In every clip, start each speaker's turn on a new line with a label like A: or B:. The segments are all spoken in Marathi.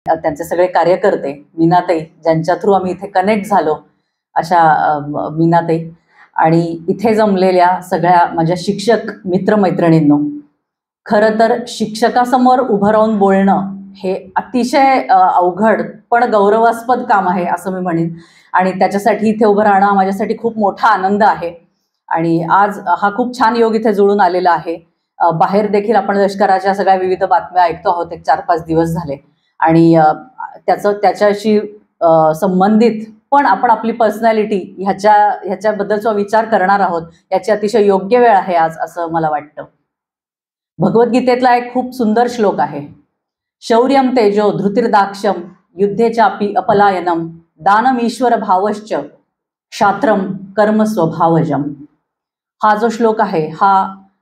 A: त्यांचे सगळे कार्यकर्ते, मीनाताई, ज्यांच्या थ्रू आम्ही इथे कनेक्ट झालो, अशा मीनाताई, आणि इथे जमलेल्या सगळ्या माझ्या शिक्षक मित्रमैत्रिणींनो. खरं तर शिक्षकासमोर उभं राहून बोलणं हे अतिशय अवघड पण गौरवास्पद काम आहे असं मी म्हणेन, आणि त्याच्यासाठी इथे उभं राहणं माझ्यासाठी खूप मोठा आनंद आहे. आणि आज हा खूप छान योग इथे जुळून आलेला आहे. बाहेर देखील आपण लष्कराच्या सगळ्या विविध बातम्या ऐकतो आहोत एक 4-5 दिवस झाले, आणि त्याच्याशी संबंधित पण आपण आपली पर्सनॅलिटी ह्याच्याबद्दलचा विचार करणार आहोत. याची अतिशय योग्य वेळ आहे आज असं मला वाटतं. भगवद्गीतेतला एक खूप सुंदर श्लोक आहे. शौर्यम तेजो धृतिर्दाक्ष्यम युद्धे चापि अपलायनम दानमीश्वर भावश्च क्षात्रम कर्म स्वभावजम. हा जो श्लोक आहे हा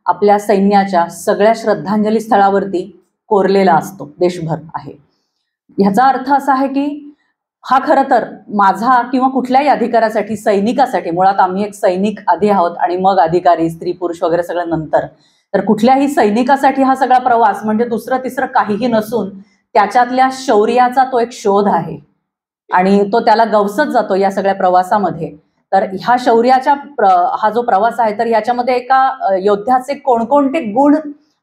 A: आपल्या सैन्याच्या सगळ्या श्रद्धांजली स्थळावरती कोरलेला असतो, देशभर आहे. ह्याचा अर्थ असा आहे की हा खरं तर माझा किंवा कुठल्याही अधिकाऱ्यासाठी, सैनिकासाठी, मुळात आम्ही एक सैनिक आधी आहोत आणि मग अधिकारी, स्त्री पुरुष वगैरे सगळं नंतर, तर कुठल्याही सैनिकासाठी हा सगळा प्रवास म्हणजे दुसरं तिसरं काहीही नसून त्याच्यातल्या शौर्याचा तो एक शोध आहे, आणि तो त्याला गवसत जातो या सगळ्या प्रवासामध्ये. तर ह्या शौर्याच्या हा जो प्रवास आहे, तर याच्यामध्ये एका योद्ध्याचे कोणकोणते गुण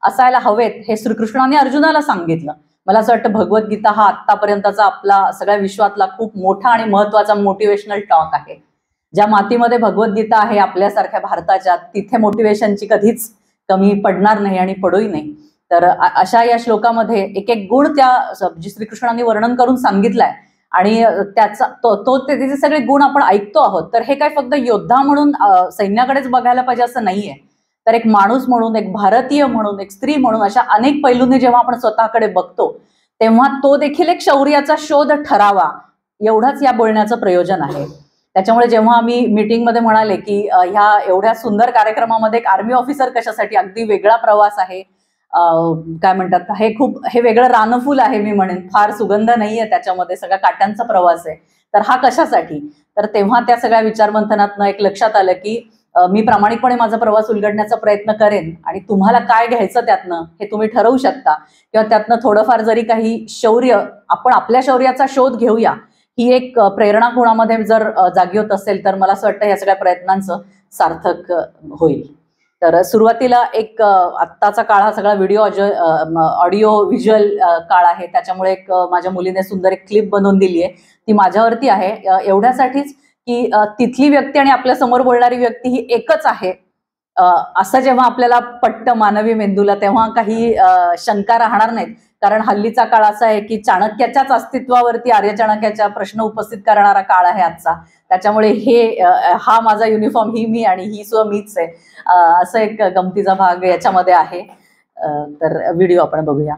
A: असायला हवेत हे श्रीकृष्णाने अर्जुनाला सांगितलं. मला असं वाटतं भगवद्गीता हा आत्तापर्यंतचा आपला सगळ्या विश्वातला खूप मोठा आणि महत्वाचा मोटिवेशनल टॉक आहे. ज्या मातीमध्ये भगवद्गीता आहे आपल्यासारख्या भारताच्या, तिथे मोटिवेशनची कधीच कमी पडणार नाही आणि पडूही नाही. तर अशा या श्लोकामध्ये एक एक गुण त्या श्रीकृष्णाने वर्णन करून सांगितलाय, आणि त्याचा त्याचे सगळे गुण आपण ऐकतो आहोत. तर हे काय फक्त योद्धा म्हणून सैन्याकडेच बघायला पाहिजे असं नाहीये, तर एक माणूस म्हणून, एक भारतीय म्हणून, एक स्त्री म्हणून, अशा अनेक पैलूंनी जेव्हा आपण स्वतःकडे बघतो तेव्हा तो देखील एक शौर्याचा शोध ठरावा, एवढंच या बोलण्याचं प्रयोजन आहे. त्याच्यामुळे जेव्हा आम्ही मीटिंगमध्ये म्हणाले की ह्या एवढ्या सुंदर कार्यक्रमामध्ये एक आर्मी ऑफिसर कशासाठी, अगदी वेगळा प्रवास आहे, काय म्हणतात, हे वेगळं रानफूल आहे मी म्हणेन, फार सुगंध नाहीये त्याच्यामध्ये, सगळ्या काट्यांचा प्रवास आहे, तर हा कशासाठी. तर तेव्हा त्या सगळ्या विचारमंथनातनं एक लक्षात आलं की मी प्रामाणिकपणे माझा प्रवास उलगडण्याचा प्रयत्न करेन, आणि तुम्हाला काय घ्यायचं त्यातनं हे तुम्ही ठरवू शकता, किंवा त्यातनं थोडंफार जरी काही शौर्य, आपण आपल्या शौर्याचा शोध घेऊया, ही एक प्रेरणा कोणामध्ये जर जागी होत असेल तर मला असं वाटतं या सगळ्या प्रयत्नांचं सार्थक होईल. तर सुरुवातीला एक आत्ताचा काळ हा सगळा ऑडिओ व्हिज्युअल काळ आहे, त्याच्यामुळे एक माझ्या मुलीने सुंदर एक क्लिप बनवून दिली आहे, ती माझ्यावरती आहे एवढ्यासाठीच की तिथली व्यक्ती आणि आपल्या समोर बोलणारी व्यक्ती ही एकच आहे असं जेव्हा आपल्याला पटतं मानवी मेंदूला, तेव्हा काही शंका राहणार नाहीत. कारण हल्लीचा काळ असा आहे की चाणक्याच्याच अस्तित्वावरती आर्य चाणक्याच्या प्रश्न उपस्थित करणारा काळ आहे आजचा. त्याच्यामुळे हा माझा युनिफॉर्म, ही मी आणि ही सुद्धा मीच आहे, असं एक गमतीचा भाग याच्यामध्ये आहे. तर व्हिडिओ आपण बघूया.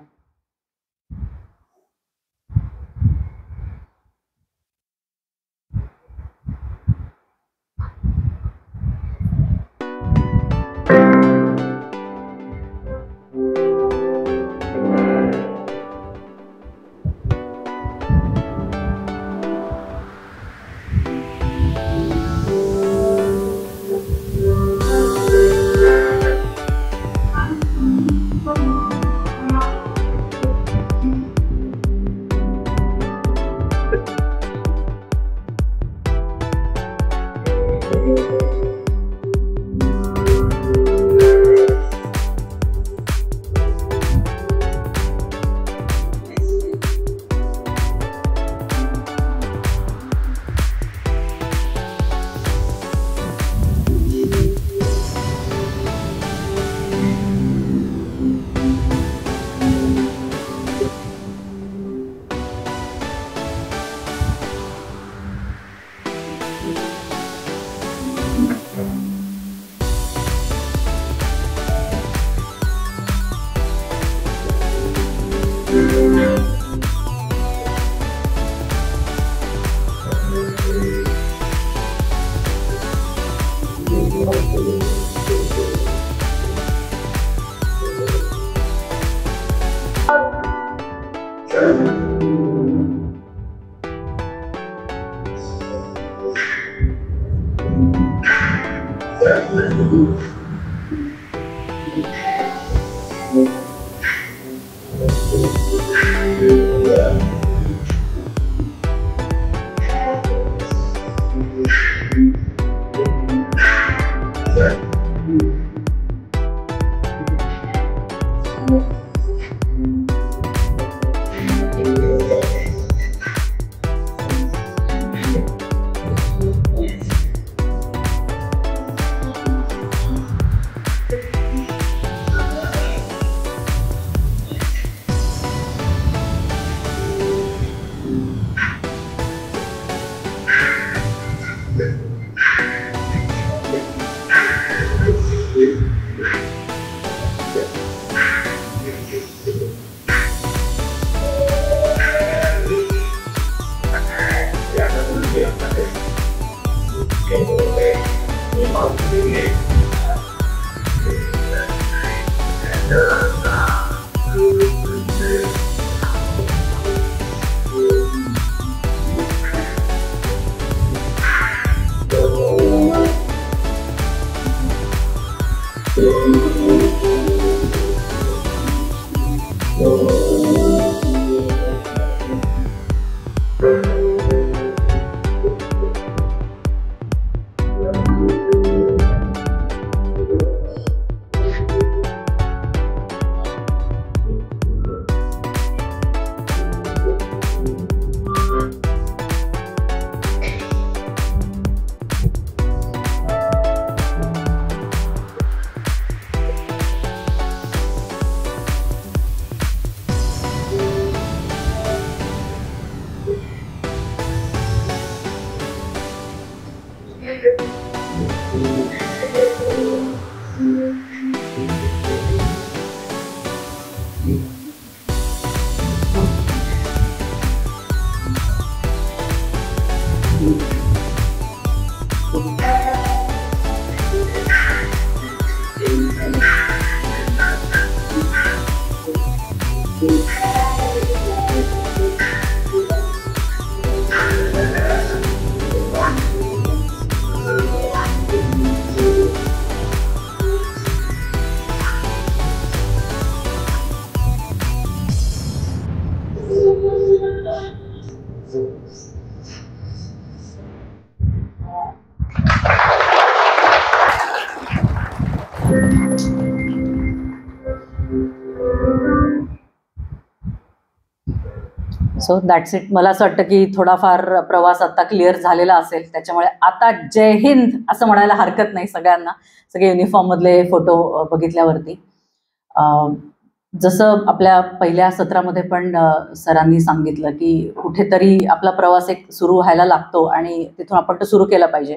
A: So that's it. मला असं वाटतं की थोडाफार प्रवास आता क्लिअर झालेला असेल, त्याच्यामुळे आता जय हिंद असं म्हणायला हरकत नाही सगळ्यांना, सगळे युनिफॉर्ममधले फोटो बघितल्यावरती. जसं आपल्या पहिल्या सत्रामध्ये पण सरांनी सांगितलं की कुठेतरी आपला प्रवास एक सुरू व्हायला लागतो आणि तिथून आपण तो सुरू केला पाहिजे.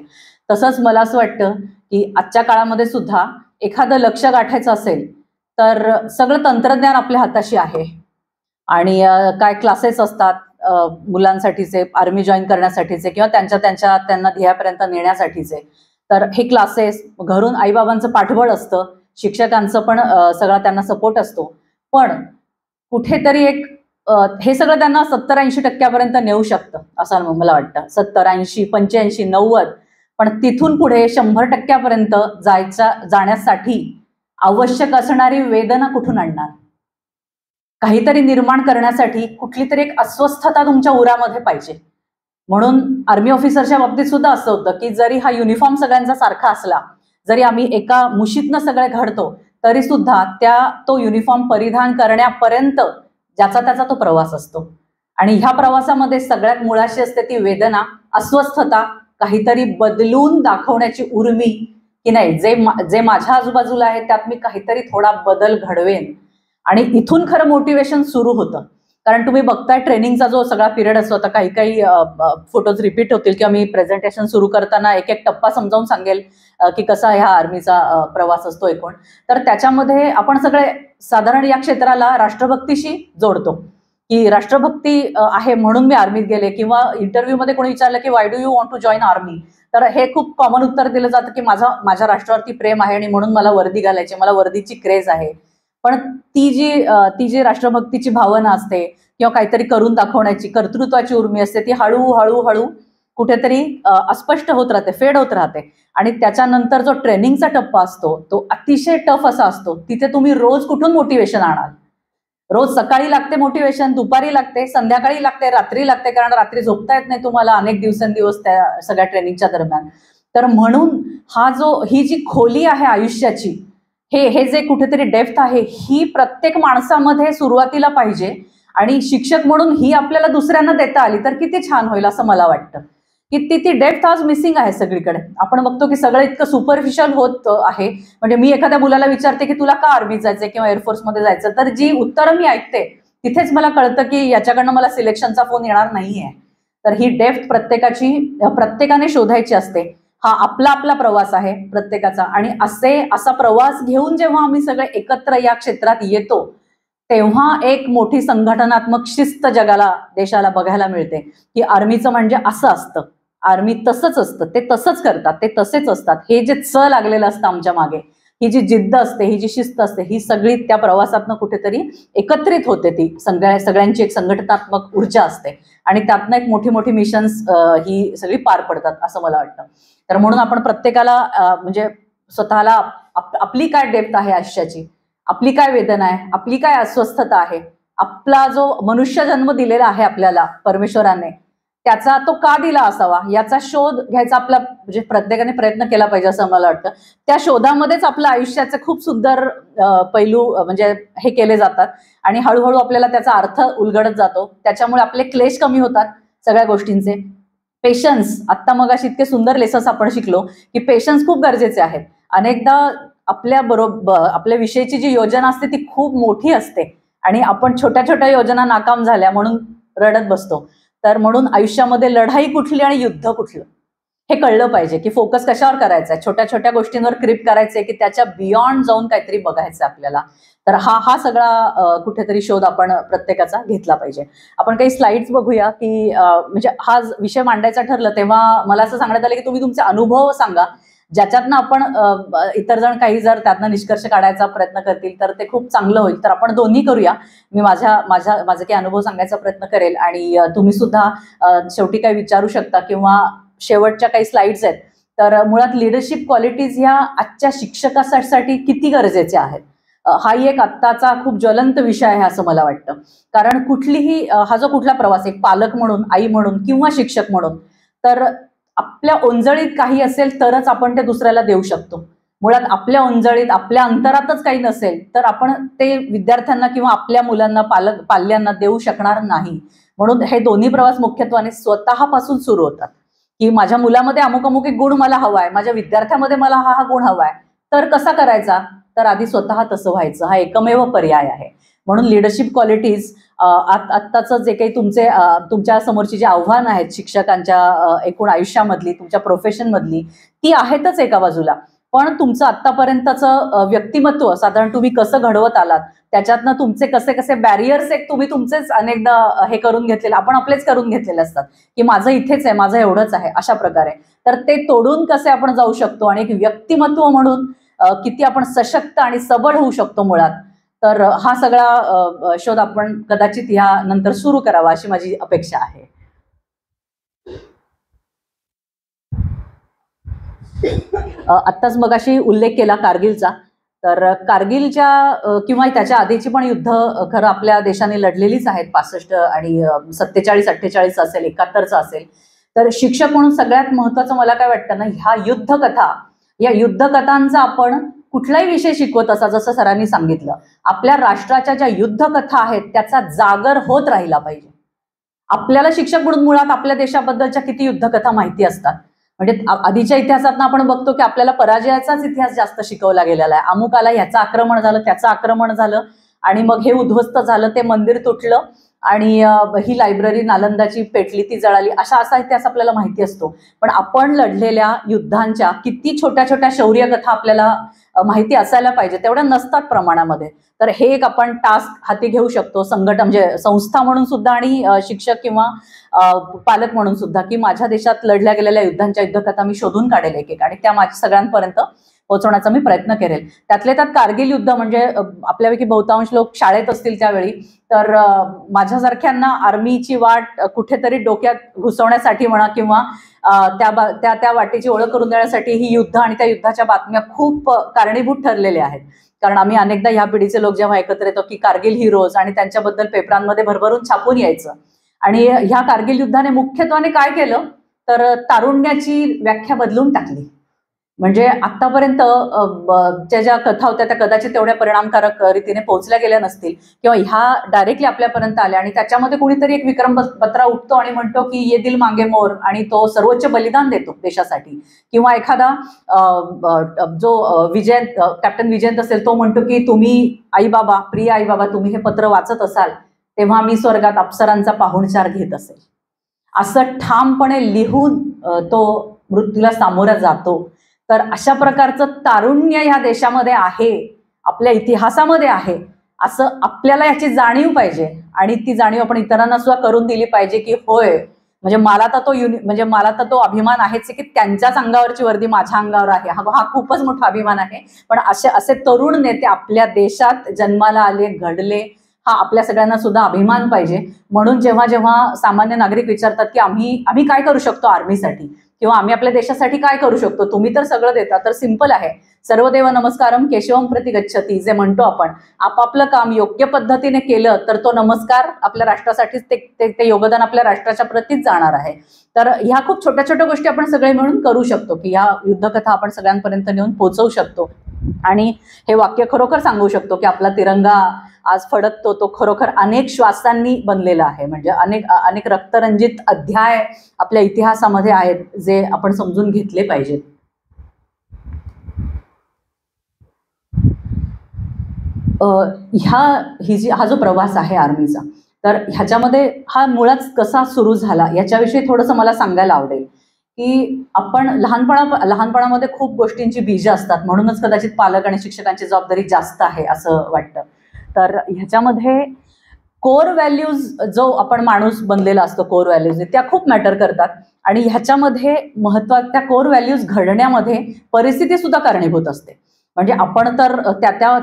A: तसंच मला असं वाटतं की आजच्या काळामध्ये सुद्धा एखादं लक्ष गाठायचं असेल तर सगळं तंत्रज्ञान आपल्या हाताशी आहे. आणि काय क्लासेस असतात मुलांसाठीचे, आर्मी जॉईन करण्यासाठीचे किंवा त्यांना ध्येयापर्यंत नेण्यासाठीचे. तर हे क्लासेस, घरून आईबाबांचं पाठबळ असतं, शिक्षकांचं पण सगळा त्यांना सपोर्ट असतो. पण कुठेतरी एक हे सगळं त्यांना 70-80% नेऊ शकतं असं मला वाटतं. 70, 80, 85, 90, पण तिथून पुढे 100% जाण्यासाठी आवश्यक असणारी वेदना कुठून आणणार? काहीतरी निर्माण करण्यासाठी कुठली तरी एक अस्वस्थता तुमच्या उरामध्ये पाहिजे. म्हणून आर्मी ऑफिसरच्या बाबतीत सुद्धा असं होतं की जरी हा युनिफॉर्म सगळ्यांचा सारखा असला, जरी आम्ही एका मुशीतनं सगळे घडतो, तरी सुद्धा तो युनिफॉर्म परिधान करण्यापर्यंत ज्याचा त्याचा तो प्रवास असतो. आणि ह्या प्रवासामध्ये सगळ्यात मुळाशी असते ती वेदना, अस्वस्थता, काहीतरी बदलून दाखवण्याची उर्मी की नाही, जे माझ्या आजूबाजूला आहे त्यात मी काहीतरी थोडा बदल घडवेन. आणि इथून खरं मोटिवेशन सुरू होतं. कारण तुम्ही बघताय ट्रेनिंगचा जो सगळा पिरियड असतो, आता काही काही फोटोज रिपीट होतील किंवा मी प्रेझेंटेशन सुरू करताना एक एक टप्पा समजावून सांगेल की कसा ह्या आर्मीचा प्रवास असतो एकूण. तर त्याच्यामध्ये आपण सगळे साधारण या क्षेत्राला राष्ट्रभक्तीशी जोडतो की राष्ट्रभक्ती आहे म्हणून मी आर्मीत गेले, किंवा इंटरव्ह्यूमध्ये कोणी विचारलं की why do you want to join army, तर हे खूप कॉमन उत्तर दिलं जातं की माझ्या राष्ट्रावरती प्रेम आहे आणि म्हणून मला वर्दी घालायची, मला वर्दीची क्रेज आहे. पण ती जी राष्ट्रभक्तीची भावना असते किंवा काहीतरी करून दाखवण्याची कर्तृत्वाची उर्मी असते, ती हळूहळू कुठेतरी अस्पष्ट होत राहते, फेड होत राहते. आणि त्याच्यानंतर जो ट्रेनिंगचा टप्पा असतो तो अतिशय टफ असा असतो. तिथे तुम्ही रोज कुठून मोटिवेशन आणाल? रोज सकाळी लागते मोटिवेशन, दुपारी लागते, संध्याकाळी लागते, रात्री लागते, कारण रात्री झोपता येत नाही तुम्हाला अनेक दिवसेंदिवस त्या सगळ्या ट्रेनिंगच्या दरम्यान. तर म्हणून ही जी खोली आहे आयुष्याची, हे जे कुठेतरी डेप्थ आहे, ही प्रत्येक माणसामध्ये सुरुवातीला पाहिजे. आणि शिक्षक म्हणून ही आपल्याला दुसऱ्यांना देता आली तर किती छान होईल असं मला वाटतं. की ती डेप्थ आज मिसिंग आहे सगळीकडे. आपण बघतो की सगळं इतकं सुपरफिशियल होत आहे. म्हणजे मी एखाद्या मुलाला विचारते की तुला का आर्मीत जायचंय किंवा एअरफोर्समध्ये जायचं, तर जी उत्तरं मी ऐकते तिथेच मला कळतं की याच्याकडनं मला सिलेक्शनचा फोन येणार नाहीये. तर ही डेप्थ प्रत्येकाने शोधायची असते. हा आपला प्रवास आहे प्रत्येकाचा. आणि असा प्रवास घेऊन जेव्हा आम्ही सगळे एकत्र या क्षेत्रात येतो, तेव्हा एक मोठी संघटनात्मक शिस्त देशाला बघायला मिळते की आर्मीचं म्हणजे असं असतं, आर्मी तसंच असतं, ते तसंच करतात, ते तसेच असतात. हे जे लागलेलं असतं आमच्या मागे, ही जी जिद्द असते, ही जी शिस्त असते, ही सगळी त्या प्रवासातनं कुठेतरी एकत्रित होते. ती सगळ्यांची एक संघटनात्मक ऊर्जा असते आणि त्यातनं एक मोठी मिशन्स ही सगळी पार पडतात असं मला वाटतं. तर म्हणून आपण प्रत्येकाला म्हणजे स्वतःला आपली काय डेप्थ आहे आयुष्याची, आपली काय वेदना आहे, आपली काय अस्वस्थता आहे, आपला जो मनुष्य जन्म दिलेला आहे आपल्याला परमेश्वराने, त्याचा तो का दिला असावा याचा शोध घ्यायचा आपला म्हणजे प्रत्येकाने प्रयत्न केला पाहिजे असं मला वाटतं. त्या शोधामध्येच आपल्या आयुष्याचे खूप सुंदर पैलू म्हणजे हे केले जातात आणि हळूहळू आपल्याला त्याचा अर्थ उलगडत जातो. त्याच्यामुळे आपले क्लेश कमी होतात सगळ्या गोष्टींचे. पेशन्स, आत्ता मगाशी इतके सुंदर लेसन्स आपण शिकलो की पेशन्स खूप गरजेचे आहेत. अनेकदा आपल्या विषयीची जी योजना असते ती खूप मोठी असते आणि आपण छोट्या छोट्या योजना नाकाम झाल्या म्हणून रडत बसतो. तर म्हणून आयुष्यामध्ये लढाई कुठली आणि युद्ध कुठलं हे कळलं पाहिजे की फोकस कशावर करायचा आहे, छोट्या छोट्या गोष्टींवर क्रिप करायचंय की त्याच्या बियॉन्ड जाऊन काहीतरी बघायचं आपल्याला. तर हा सगळा कुठेतरी शोध आपण प्रत्येकाचा घेतला पाहिजे. आपण काही स्लाइड्स बघूया की म्हणजे हा विषय मांडायचा ठरलं तेव्हा मला असं सांगण्यात आलं की तुम्ही तुमचे अनुभव सांगा, ज्याच्यातनं आपण इतर जण काही जर त्यातनं निष्कर्ष काढायचा प्रयत्न करतील तर ते खूप चांगलं होईल. तर आपण दोन्ही करूया. मी माझे काही अनुभव सांगायचा प्रयत्न करेल आणि तुम्ही सुद्धा शेवटी काही विचारू शकता किंवा शेवटच्या काही स्लाइड्स आहेत. तर मुळात लिडरशिप क्वालिटीज ह्या आजच्या शिक्षकासाठी किती गरजेच्या आहेत, हाही एक आत्ताचा खूप ज्वलंत विषय आहे असं मला वाटतं. कारण हा जो कुठला प्रवास, एक पालक म्हणून, आई म्हणून किंवा शिक्षक म्हणून, तर आपल्या ओंजळीत काही असेल तरच आपण ते दुसऱ्याला देऊ शकतो. मुळात आपल्या ओंजळीत, आपल्या अंतरातच काही नसेल तर आपण ते विद्यार्थ्यांना किंवा आपल्या मुलांना, पाल्यांना देऊ शकणार नाही. म्हणून हे दोन्ही प्रवास मुख्यत्वाने स्वतःपासून सुरू होतात, की माझ्या मुलामध्ये अमुक अमुक एक गुण मला हवाय, माझ्या विद्यार्थ्यामध्ये मला हा गुण हवाय, तर कसा करायचा? तर आधी स्वतः तसं व्हायचं, हा एकमेव पर्याय आहे. म्हणून लिडरशिप क्वालिटीज आत्ताचं जे काही तुमच्या समोरची जी आव्हानं आहेत शिक्षकांच्या एकूण आयुष्यामधली, तुमच्या प्रोफेशनमधली, ती आहेतच एका बाजूला. पण तुमचं आत्तापर्यंतचं व्यक्तिमत्व साधारण तुम्ही कसं घडवत आलात, त्याच्यातनं तुमचे कसे कसे बॅरियर्स एक तुम्ही तुमचेच अनेकदा हे करून घेतलेले, आपण आपलेच करून घेतलेले असतात, की माझं इथेच आहे, माझं एवढंच आहे, अशा प्रकारे. तर ते तोडून कसे आपण जाऊ शकतो आणि एक व्यक्तिमत्व म्हणून किती आपण सशक्त आणि सबळ होऊ शकतो मुळात, तर हा सगळा शोध आपण कदाचित ह्या नंतर सुरू करावा अशी माझी अपेक्षा आहे. आत्ताच मगाशी उल्लेख केला कारगिलचा, तर कारगिलच्या किंवा त्याच्या आधीची पण युद्ध खरं आपल्या देशाने लढलेलीच आहेत, 65 आणि 47, 48 असेल, 71चं असेल. तर शिक्षक म्हणून सगळ्यात महत्वाचं मला काय वाटतं ना, ह्या युद्धकथा, या युद्धकथांचा आपण कुठलाही विषय शिकवत असा, जसं सरांनी सांगितलं, आपल्या राष्ट्राच्या ज्या युद्धकथा आहेत त्याचा जागर होत राहिला पाहिजे. आपल्याला शिक्षक म्हणून मुळात आपल्या देशाबद्दलच्या किती युद्धकथा माहिती असतात. म्हणजे आधीच्या इतिहासात आपण बघतो की आपल्याला पराजयाचाच इतिहास जास्त शिकवला गेलेला आहे. अमुकाला ह्याचं आक्रमण झालं, त्याचं आक्रमण झालं आणि मग हे उद्ध्वस्त झालं, ते मंदिर तुटलं आणि ही लायब्ररी नालंदाची पेटली, ती जळाली, असा इतिहास आपल्याला माहिती असतो. पण आपण लढलेल्या युद्धांच्या किती छोट्या छोट्या शौर्य कथा आपल्याला माहिती असायला पाहिजे, तेवढ्या नसतात प्रमाणामध्ये. तर हे एक आपण टास्क हाती घेऊ शकतो, संघटन म्हणजे संस्था म्हणून सुद्धा आणि शिक्षक किंवा पालक म्हणून सुद्धा, की माझ्या देशात लढल्या गेलेल्या युद्धांच्या युद्धकथा मी शोधून काढेल एक आणि त्या माझ्या सगळ्यांपर्यंत पोहोचवण्याचा मी प्रयत्न करेल. त्यातले त्यात कारगिल युद्ध म्हणजे आपल्यापैकी बहुतांश लोक शाळेत असतील त्यावेळी, तर माझ्यासारख्यांना आर्मीची वाट कुठेतरी डोक्यात घुसवण्यासाठी म्हणा किंवा त्या वाटेची ओळख करून देण्यासाठी ही युद्ध आणि त्या युद्धाच्या बातम्या खूप कारणीभूत ठरलेल्या आहेत. कारण आम्ही अनेकदा ह्या पिढीचे लोक जेव्हा एकत्र येतो की कारगिल हिरोज आणि त्यांच्याबद्दल पेपरांमध्ये भरभरून छापून यायचं. आणि ह्या कारगिल युद्धाने मुख्यत्वाने काय केलं तर तारुण्याची व्याख्या बदलून टाकली. म्हणजे आतापर्यंत ज्या कथा होत्या त्या कदाचित तेवढ्या परिणामकारक रीतीने पोहोचल्या गेल्या नसतील किंवा ह्या डायरेक्टली आपल्यापर्यंत आल्या आणि त्याच्यामध्ये कुणीतरी एक विक्रम बत्रा उठतो आणि म्हणतो की ये दिल मांगे मोर आणि तो सर्वोच्च बलिदान देतो देशासाठी. किंवा एखादा जो कॅप्टन विजयंत असेल तो म्हणतो की तुम्ही आई बाबा, प्रिय आई बाबा, तुम्ही हे पत्र वाचत असाल तेव्हा मी स्वर्गात अप्सरांचा पाहुणचार घेत असेल, असं ठामपणे लिहून तो मृत्यूला सामोरा जातो. तर अशा प्रकारचं तारुण्य ह्या देशामध्ये आहे, आपल्या इतिहासामध्ये आहे, असं आपल्याला याची जाणीव पाहिजे आणि ती जाणीव आपण इतरांना सुद्धा करून दिली पाहिजे की होय, म्हणजे मला तर तो अभिमान आहेच की त्यांच्याच अंगावरची वर्दी माझ्या अंगावर आहे, हा खूपच मोठा अभिमान आहे. पण असे तरुण नेते आपल्या देशात जन्माला आले, घडले, हा आपल्या सगळ्यांना सुद्धा अभिमान पाहिजे. म्हणून जेव्हा जेव्हा सामान्य नागरिक विचारतात की आम्ही काय करू शकतो आर्मीसाठी किंवा आम्ही आपल्या देशासाठी काय करू शकतो, तुम्ही तर सगळं देता, तर सिंपल आहे, सर्वदेव नमस्कारम केशवम प्रति गच्छति जे म्हणतो आपण, आपापलं काम योग्य पद्धतीने केलं तर तो नमस्कार आपल्या राष्ट्रासाठीच ते योगदान आपल्या राष्ट्राच्या प्रतीच जाणार आहे. तर ह्या खूप छोट्या छोट्या गोष्टी आपण सगळे मिळून करू शकतो की ह्या युद्धकथा आपण सगळ्यांपर्यंत नेऊन पोहोचवू शकतो आणि हे वाक्य खरोखर सांगू शकतो की आपला तिरंगा आज फडकतो तो खरोखर अनेक श्वासांनी बनलेला आहे. म्हणजे अनेक रक्तरंजित अध्याय आपल्या इतिहासामध्ये आहेत जे आपण समजून घेतले पाहिजेत. हा जो प्रवास आहे आर्मीचा, तर ह्याच्यामध्ये हा मुळात कसा सुरू झाला याच्याविषयी थोडंसं मला सांगायला आवडेल की आपण लहानपणामध्ये खूप गोष्टींची बीज असतात, म्हणूनच कदाचित पालक आणि शिक्षकांची जबाबदारी जास्त आहे असं वाटतं. तर ह्याच्यामध्ये कोर व्हॅल्यूज जो आपण माणूस बनलेला असतो, कोर व्हॅल्यूज त्या खूप मॅटर करतात आणि ह्याच्यामध्ये त्या कोर व्हॅल्यूज घडण्यामध्ये परिस्थिती सुद्धा कारणीभूत असते. म्हणजे आपण तर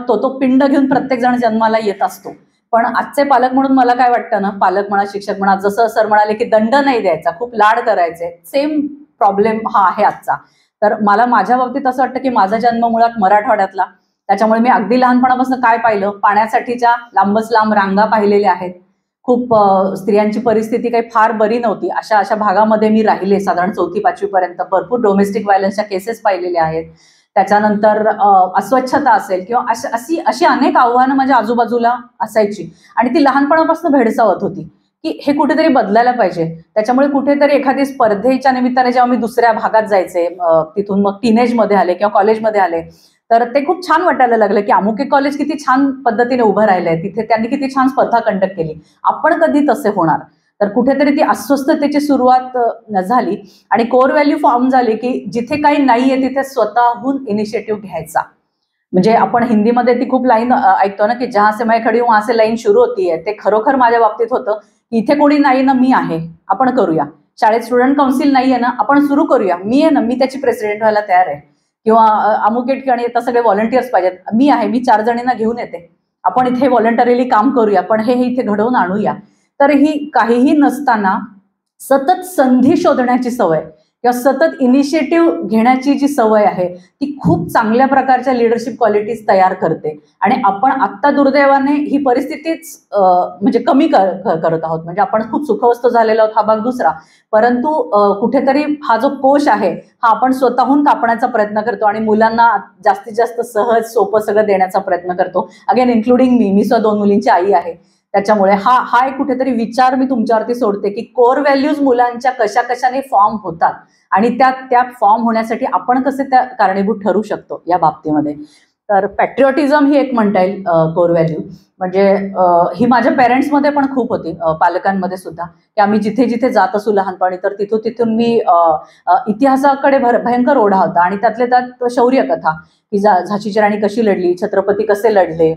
A: तो पिंड घेऊन प्रत्येक जण जन्माला येत असतो, पण आजचे पालक म्हणून मला काय वाटतं ना, पालक म्हणा शिक्षक म्हणा, जसं सर म्हणाले की दंड नाही द्यायचा, खूप लाड करायचे, सेम प्रॉब्लेम हा आहे आजचा. तर मला माझ्या बाबतीत असं वाटतं की माझा जन्म मुळात मराठवाड्यातला, त्याच्यामुळे मी अगदी लहानपणापासून काय पाहिलं, पाण्यासाठीच्या लांबच लांब रांगा पाहिलेल्या आहेत. खूप स्त्रियांची परिस्थिती काही फार बरी नव्हती, अशा भागामध्ये मी राहिले साधारण 4थी 5वी पर्यंत. भरपूर डोमेस्टिक व्हायलन्सच्या केसेस पाहिलेल्या आहेत. त्याच्यानंतर अस्वच्छता असेल किंवा अशी अनेक आव्हानं माझ्या आजूबाजूला असायची आणि ती लहानपणापासून भेडसावत होती. की हे कुठेतरी बदलायला पाहिजे. त्याच्यामुळे कुठेतरी एखादी स्पर्धेच्या निमित्ताने जेव्हा मी दुसऱ्या भागात जायचे, तिथून मग टीनेजमध्ये आले किंवा कॉलेजमध्ये आले, तर ते खूप छान वाटायला लागलं की अमुक एक कॉलेज किती छान पद्धतीने उभं राहिलंय, तिथे त्यांनी किती छान स्पर्धा कंडक्ट केली, आपण कधी तसे होणार. तर कुठेतरी ती अस्वस्थतेची सुरुवात झाली आणि कोर व्हॅल्यू फॉर्म झाली की जिथे काही नाहीये तिथे स्वतःहून इनिशिएटिव्ह घ्यायचा. म्हणजे आपण हिंदीमध्ये ती खूप लाईन ऐकतो ना की जहां से मैं खडी हूं वहां से लाईन सुरू होतीये. ते खरोखर माझ्या बाबतीत होतं की इथे कोणी नाही ना, मी आहे, आपण करूया. शाळेत स्टुडंट काउन्सिल नाहीये ना, आपण सुरू करूया, मी आहे ना, मी त्याची प्रेसिडेंट व्हायला तयार आहे. किंवा अमुक एक ठिकाणी आता सगळे व्हॉलंटियर्स पाहिजेत, मी आहे, मी 4 जणींना घेऊन येते, आपण इथे व्हॉलंटरीली काम करूया, पण हे इथे घडवून आणूया. तर ही काहीही नसताना सतत संधी शोधण्याची सवय किंवा सतत इनिशिएटिव्ह घेण्याची जी सवय आहे ती खूप चांगल्या प्रकारच्या लिडरशिप क्वालिटीज तयार करते. आणि आपण आत्ता दुर्दैवाने ही परिस्थितीच म्हणजे कमी करत आहोत. म्हणजे आपण खूप सुखवस्त झालेलो आहोत, हा भाग दुसरा. परंतु कुठेतरी हा जो कोश आहे हा आपण स्वतःहून कापण्याचा प्रयत्न करतो आणि मुलांना जास्तीत जास्त सहज सोपं सगळं देण्याचा प्रयत्न करतो. अगेन इन्क्लुडिंग मी सुद्धा 2 मुलींची आई आहे. त्याच्यामुळे हा एक कुठेतरी विचार मी तुमच्यावरती सोडते की कोर व्हॅल्यूज मुलांच्या कशा कशाने फॉर्म होतात आणि त्या फॉर्म होण्यासाठी आपण कसे त्या कारणीभूत ठरू शकतो या बाबतीमध्ये. तर पॅट्रिऑटिझम ही एक म्हणता येईल कोर व्हॅल्यू. म्हणजे ही माझ्या पेरेंट्समध्ये पण खूप होती, पालकांमध्ये सुद्धा, की आम्ही जिथे जिथे जात असू लहानपणी तर तिथून मी इतिहासाकडे भयंकर ओढा होता. आणि त्यातले त्यात शौर्य कथा की झाशीची राणी कशी लढली, छत्रपती कसे लढले,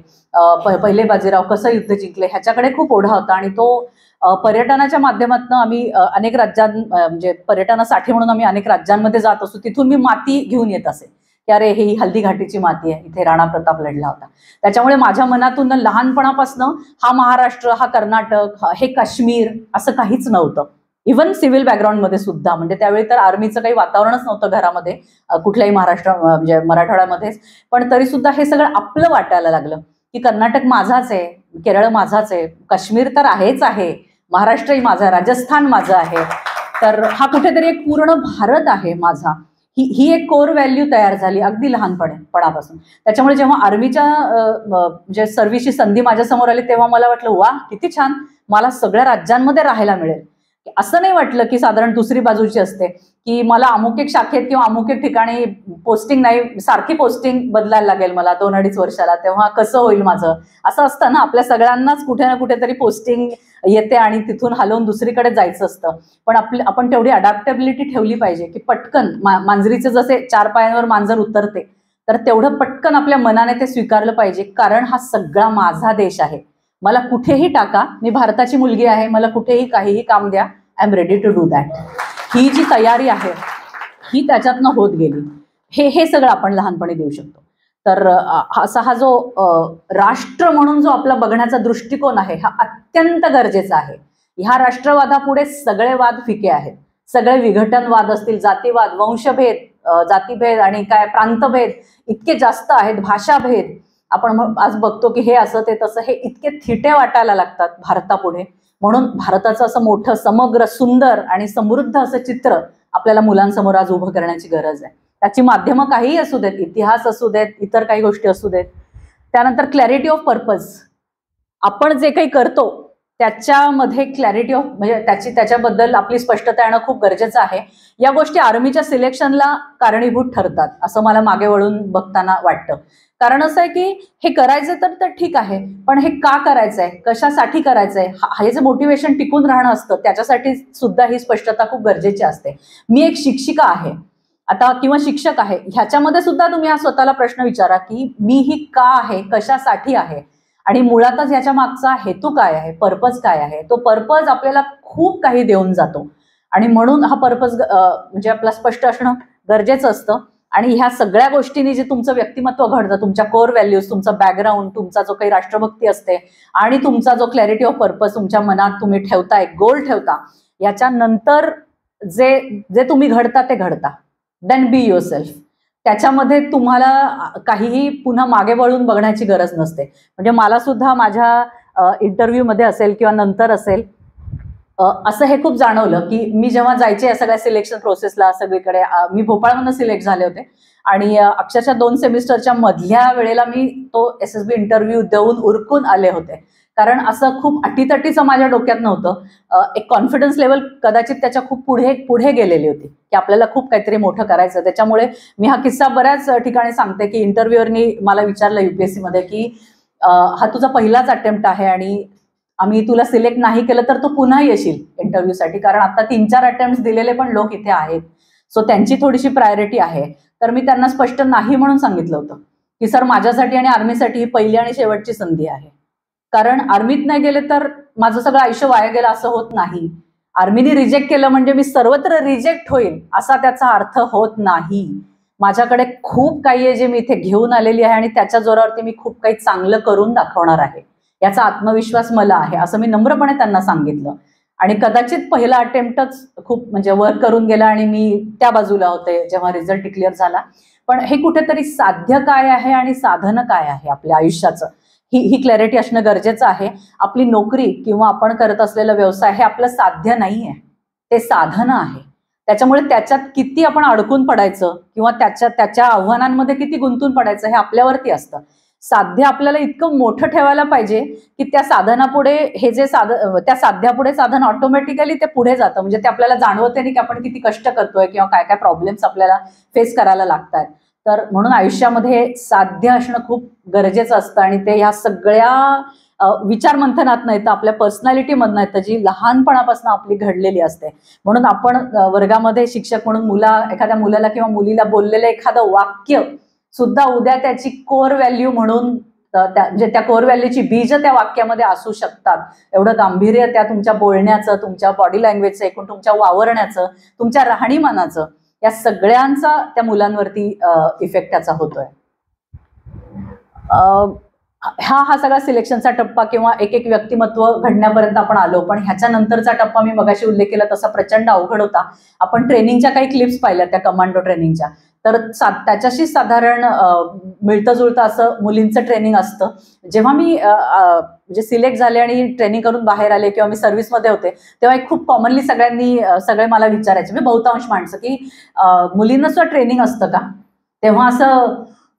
A: पहिले बाजीराव कसं युद्ध जिंकले, ह्याच्याकडे खूप ओढा होता. आणि तो पर्यटनाच्या माध्यमातून आम्ही अनेक म्हणजे पर्यटनासाठी म्हणून आम्ही अनेक राज्यांमध्ये जात असतो. तिथून मी माती घेऊन येत असे की अरे ही हल्दी घाटीची माती आहे, इथे राणा प्रताप लढला होता. त्याच्यामुळे माझ्या मनातून लहानपणापासून हा महाराष्ट्र, हा कर्नाटक, हे काश्मीर असं काहीच नव्हतं. इव्हन सिव्हिल बॅकग्राऊंडमध्ये सुद्धा. म्हणजे त्यावेळी तर आर्मीचं काही वातावरणच नव्हतं घरामध्ये कुठल्याही महाराष्ट्र म्हणजे मराठवाड्यामध्येच. पण तरी सुद्धा हे सगळं आपलं वाटायला लागलं की कर्नाटक माझाच आहे, केरळ माझाच आहे, काश्मीर तर आहेच आहे, महाराष्ट्रही माझा, राजस्थान माझं आहे, तर हा कुठेतरी एक पूर्ण भारत आहे माझा. ही एक कोर व्हॅल्यू तयार झाली अगदी लहानपणापासून. त्याच्यामुळे जेव्हा आर्मीच्या म्हणजे सर्व्हिसची संधी माझ्या समोर आली तेव्हा मला वाटलं वा किती छान, मला सगळ्या राज्यांमध्ये राहायला मिळेल. असं नाही वाटलं की साधारण दुसरी बाजूची असते की मला अमुक एक शाखेत किंवा अमुक एक ठिकाणी पोस्टिंग नाही, सारखी पोस्टिंग बदलायला लागेल मला 2-2.5 वर्षाला, तेव्हा कसं होईल माझं. असं असतं ना, आपल्या सगळ्यांनाच कुठे ना कुठेतरी पोस्टिंग येते आणि तिथून हलवून दुसरीकडे जायचं असतं. पण आपण तेवढी अडॅप्टेबिलिटी ठेवली पाहिजे की पटकन मांजरीचे जसे 4 पायांवर मांजर उतरते तर तेवढं पटकन आपल्या मनाने ते स्वीकारलं पाहिजे. कारण हा सगळा माझा देश आहे, मला कुठेही टाका, मी भारताची मुलगी आहे, मला कुठेही काहीही काम द्या, I am ready to do that. ही जी तयारी आहे ही त्याच्यातनं होत गेली. हे सगळं आपण लहानपणी देऊ शकतो. तर असा हा जो राष्ट्र म्हणून जो आपला बघण्याचा दृष्टिकोन आहे हा अत्यंत गरजेचा आहे. ह्या राष्ट्रवादापुढे सगळे वाद फिके आहेत. सगळे विघटनवाद असतील, जातीवाद, वंशभेद, जातीभेद आणि काय प्रांतभेद इतके जास्त आहेत, भाषाभेद आपण आज बघतो की हे असं ते तसं, हे इतके थिटे वाटायला लागतात भारतापुढे. म्हणून भारताचं असं मोठं समग्र सुंदर आणि समृद्ध असं चित्र आपल्याला मुलांसमोर आज उभं करण्याची गरज आहे. त्याची माध्यमं काहीही असू देत, इतिहास असू देत, इतर काही गोष्टी असू देत. त्यानंतर क्लॅरिटी ऑफ पर्पज. आपण जे काही करतो त्याच्यामध्ये क्लॅरिटी ऑफ म्हणजे त्याच्याबद्दल आपली स्पष्टता येणं खूप गरजेचं आहे. या गोष्टी आर्मीच्या सिलेक्शनला कारणीभूत ठरतात असं मला मागे वळून बघताना वाटतं. कारण असं आहे की हे करायचं तर ठीक आहे, पण हे का करायचंय, कशासाठी करायचंय, हे जे मोटिवेशन टिकून राहणं असतं त्याच्यासाठी सुद्धा ही स्पष्टता खूप गरजेची असते. मी एक शिक्षिका आहे आता किंवा शिक्षक आहे, ह्याच्यामध्ये सुद्धा तुम्ही हा स्वतःला प्रश्न विचारा की मी ही का आहे, कशासाठी आहे आणि मुळातच याच्या मागचा हेतू काय आहे, पर्पज काय आहे. तो पर्पज आपल्याला खूप काही देऊन जातो आणि म्हणून हा पर्पज म्हणजे आपला स्पष्ट असणं गरजेचं असतं. आणि ह्या सगळ्या गोष्टींनी जे तुमचं व्यक्तिमत्व घडतं, तुमच्या कोर व्हॅल्यूज, तुमचा बॅकग्राऊंड, तुमचा जो काही राष्ट्रभक्ती असते आणि तुमचा जो क्लॅरिटी ऑफ पर्पज तुमच्या मनात तुम्ही ठेवताय, गोल ठेवता, याच्यानंतर जे तुम्ही घडता ते घडता. देन बी युअरसेल्फ. त्याच्यामध्ये तुम्हाला काहीही पुन्हा मागे वळून बघण्याची गरज नसते. म्हणजे मला सुद्धा माझ्या इंटरव्ह्यूमध्ये असेल किंवा नंतर असेल असं हे खूप जाणवलं की मी जेव्हा जायचे या सगळ्या सिलेक्शन प्रोसेसला सगळीकडे, मी भोपाळमधून सिलेक्ट झाले होते आणि अक्षरशः 2 सेमिस्टरच्या मधल्या वेळेला मी तो SSB इंटरव्ह्यू देऊन उरकून आले होते कारण असं खूप अटीतटीचं माझ्या डोक्यात नव्हतं. एक कॉन्फिडन्स लेवल कदाचित त्याच्या खूप पुढे पुढे गेलेली होती की आपल्याला खूप काहीतरी मोठं करायचं. त्याच्यामुळे मी हा किस्सा बऱ्याच ठिकाणी सांगते की इंटरव्ह्युअरनी मला विचारलं UPSC मध्ये की हा तुझा पहिलाच अटेम्प्ट आहे आणि आम्ही तुला सिलेक्ट नाही केलं तर तू पुन्हा येशील इंटरव्ह्यूसाठी, कारण आता 3-4 अटेम्प्ट दिलेले पण लोक इथे आहेत, सो त्यांची थोडीशी प्रायोरिटी आहे. तर मी त्यांना स्पष्ट नाही म्हणून सांगितलं होतं की सर माझ्यासाठी आणि आर्मीसाठी ही पहिली आणि शेवटची संधी आहे. कारण आर्मीत नाही गेले तर माझं सगळं आयुष्य वाया गेलं असं होत नाही. आर्मीने रिजेक्ट केलं म्हणजे मी सर्वत्र रिजेक्ट होईल असा त्याचा अर्थ होत नाही. माझ्याकडे खूप काही आहे जे मी इथे घेऊन आलेली आहे आणि त्याच्या जोरावरती मी खूप काही चांगलं करून दाखवणार आहे, याचा आत्मविश्वास मला आहे, असं मी नम्रपणे त्यांना सांगितलं. आणि कदाचित पहिला अटेम्प्टच खूप म्हणजे वर्क करून गेला आणि मी त्या बाजूला होते जेव्हा रिझल्ट डिक्लेअर झाला. पण हे कुठेतरी साध्य काय आहे आणि साधन काय आहे आपल्या आयुष्याचं, ही क्लॅरिटी असणं गरजेचं आहे. आपली नोकरी किंवा आपण करत असलेला व्यवसाय हे आपलं साध्य नाहीये, ते साधन आहे. त्याच्यामुळे त्याच्यात किती आपण अडकून पडायचं किंवा त्याच्या आव्हानांमध्ये किती गुंतून पडायचं हे आपल्यावरती असतं. साध्य आपल्याला इतकं मोठं ठेवायला पाहिजे की त्या साधनापुढे त्या साध्यापुढे साधन ऑटोमॅटिकली ते पुढे जातं. म्हणजे ते आपल्याला जाणवते नाही की आपण किती कष्ट करतोय किंवा काय काय प्रॉब्लेम्स आपल्याला फेस करायला लागतात. तर म्हणून आयुष्यामध्ये साध्य असणं खूप गरजेचं असतं आणि ते ह्या सगळ्या विचार मंथनातनं येतं, आपल्या पर्सनॅलिटीमधनं येतं, जी लहानपणापासून आपली घडलेली असते. म्हणून आपण वर्गामध्ये शिक्षक म्हणून एखाद्या मुलाला किंवा मुलीला बोललेलं एखादं वाक्य सुद्धा उद्या त्याची कोर व्हॅल्यू म्हणून म्हणजे त्या कोर व्हॅल्यूची बीज त्या वाक्यामध्ये असू शकतात. एवढं गांभीर्य त्या तुमच्या बोलण्याचं, तुमच्या बॉडी लँग्वेजचं, एकूण तुमच्या वावरण्याचं, तुमच्या राहणीमानाचं, या सगळ्यांचा त्या मुलांवरती इफेक्ट त्याचा होतोय. हा सगळा सिलेक्शनचा टप्पा किंवा एक व्यक्तिमत्व घडण्यापर्यंत आपण आलो. पण ह्याच्या नंतरचा टप्पा मी मगाशी उल्लेख केला तसा प्रचंड अवघड होता. आपण ट्रेनिंगच्या काही क्लिप्स पाहिल्या त्या कमांडो ट्रेनिंगच्या, तर त्याच्याशी साधारण मिळतं जुळतं असं मुलींचं ट्रेनिंग असतं. जेव्हा मी म्हणजे सिलेक्ट झाले आणि ट्रेनिंग करून बाहेर आले किंवा मी सर्व्हिसमध्ये होते तेव्हा एक खूप कॉमनली सगळे मला विचारायचे, मी बहुतांश माणसं, की मुलींना सुद्धा ट्रेनिंग असतं का? तेव्हा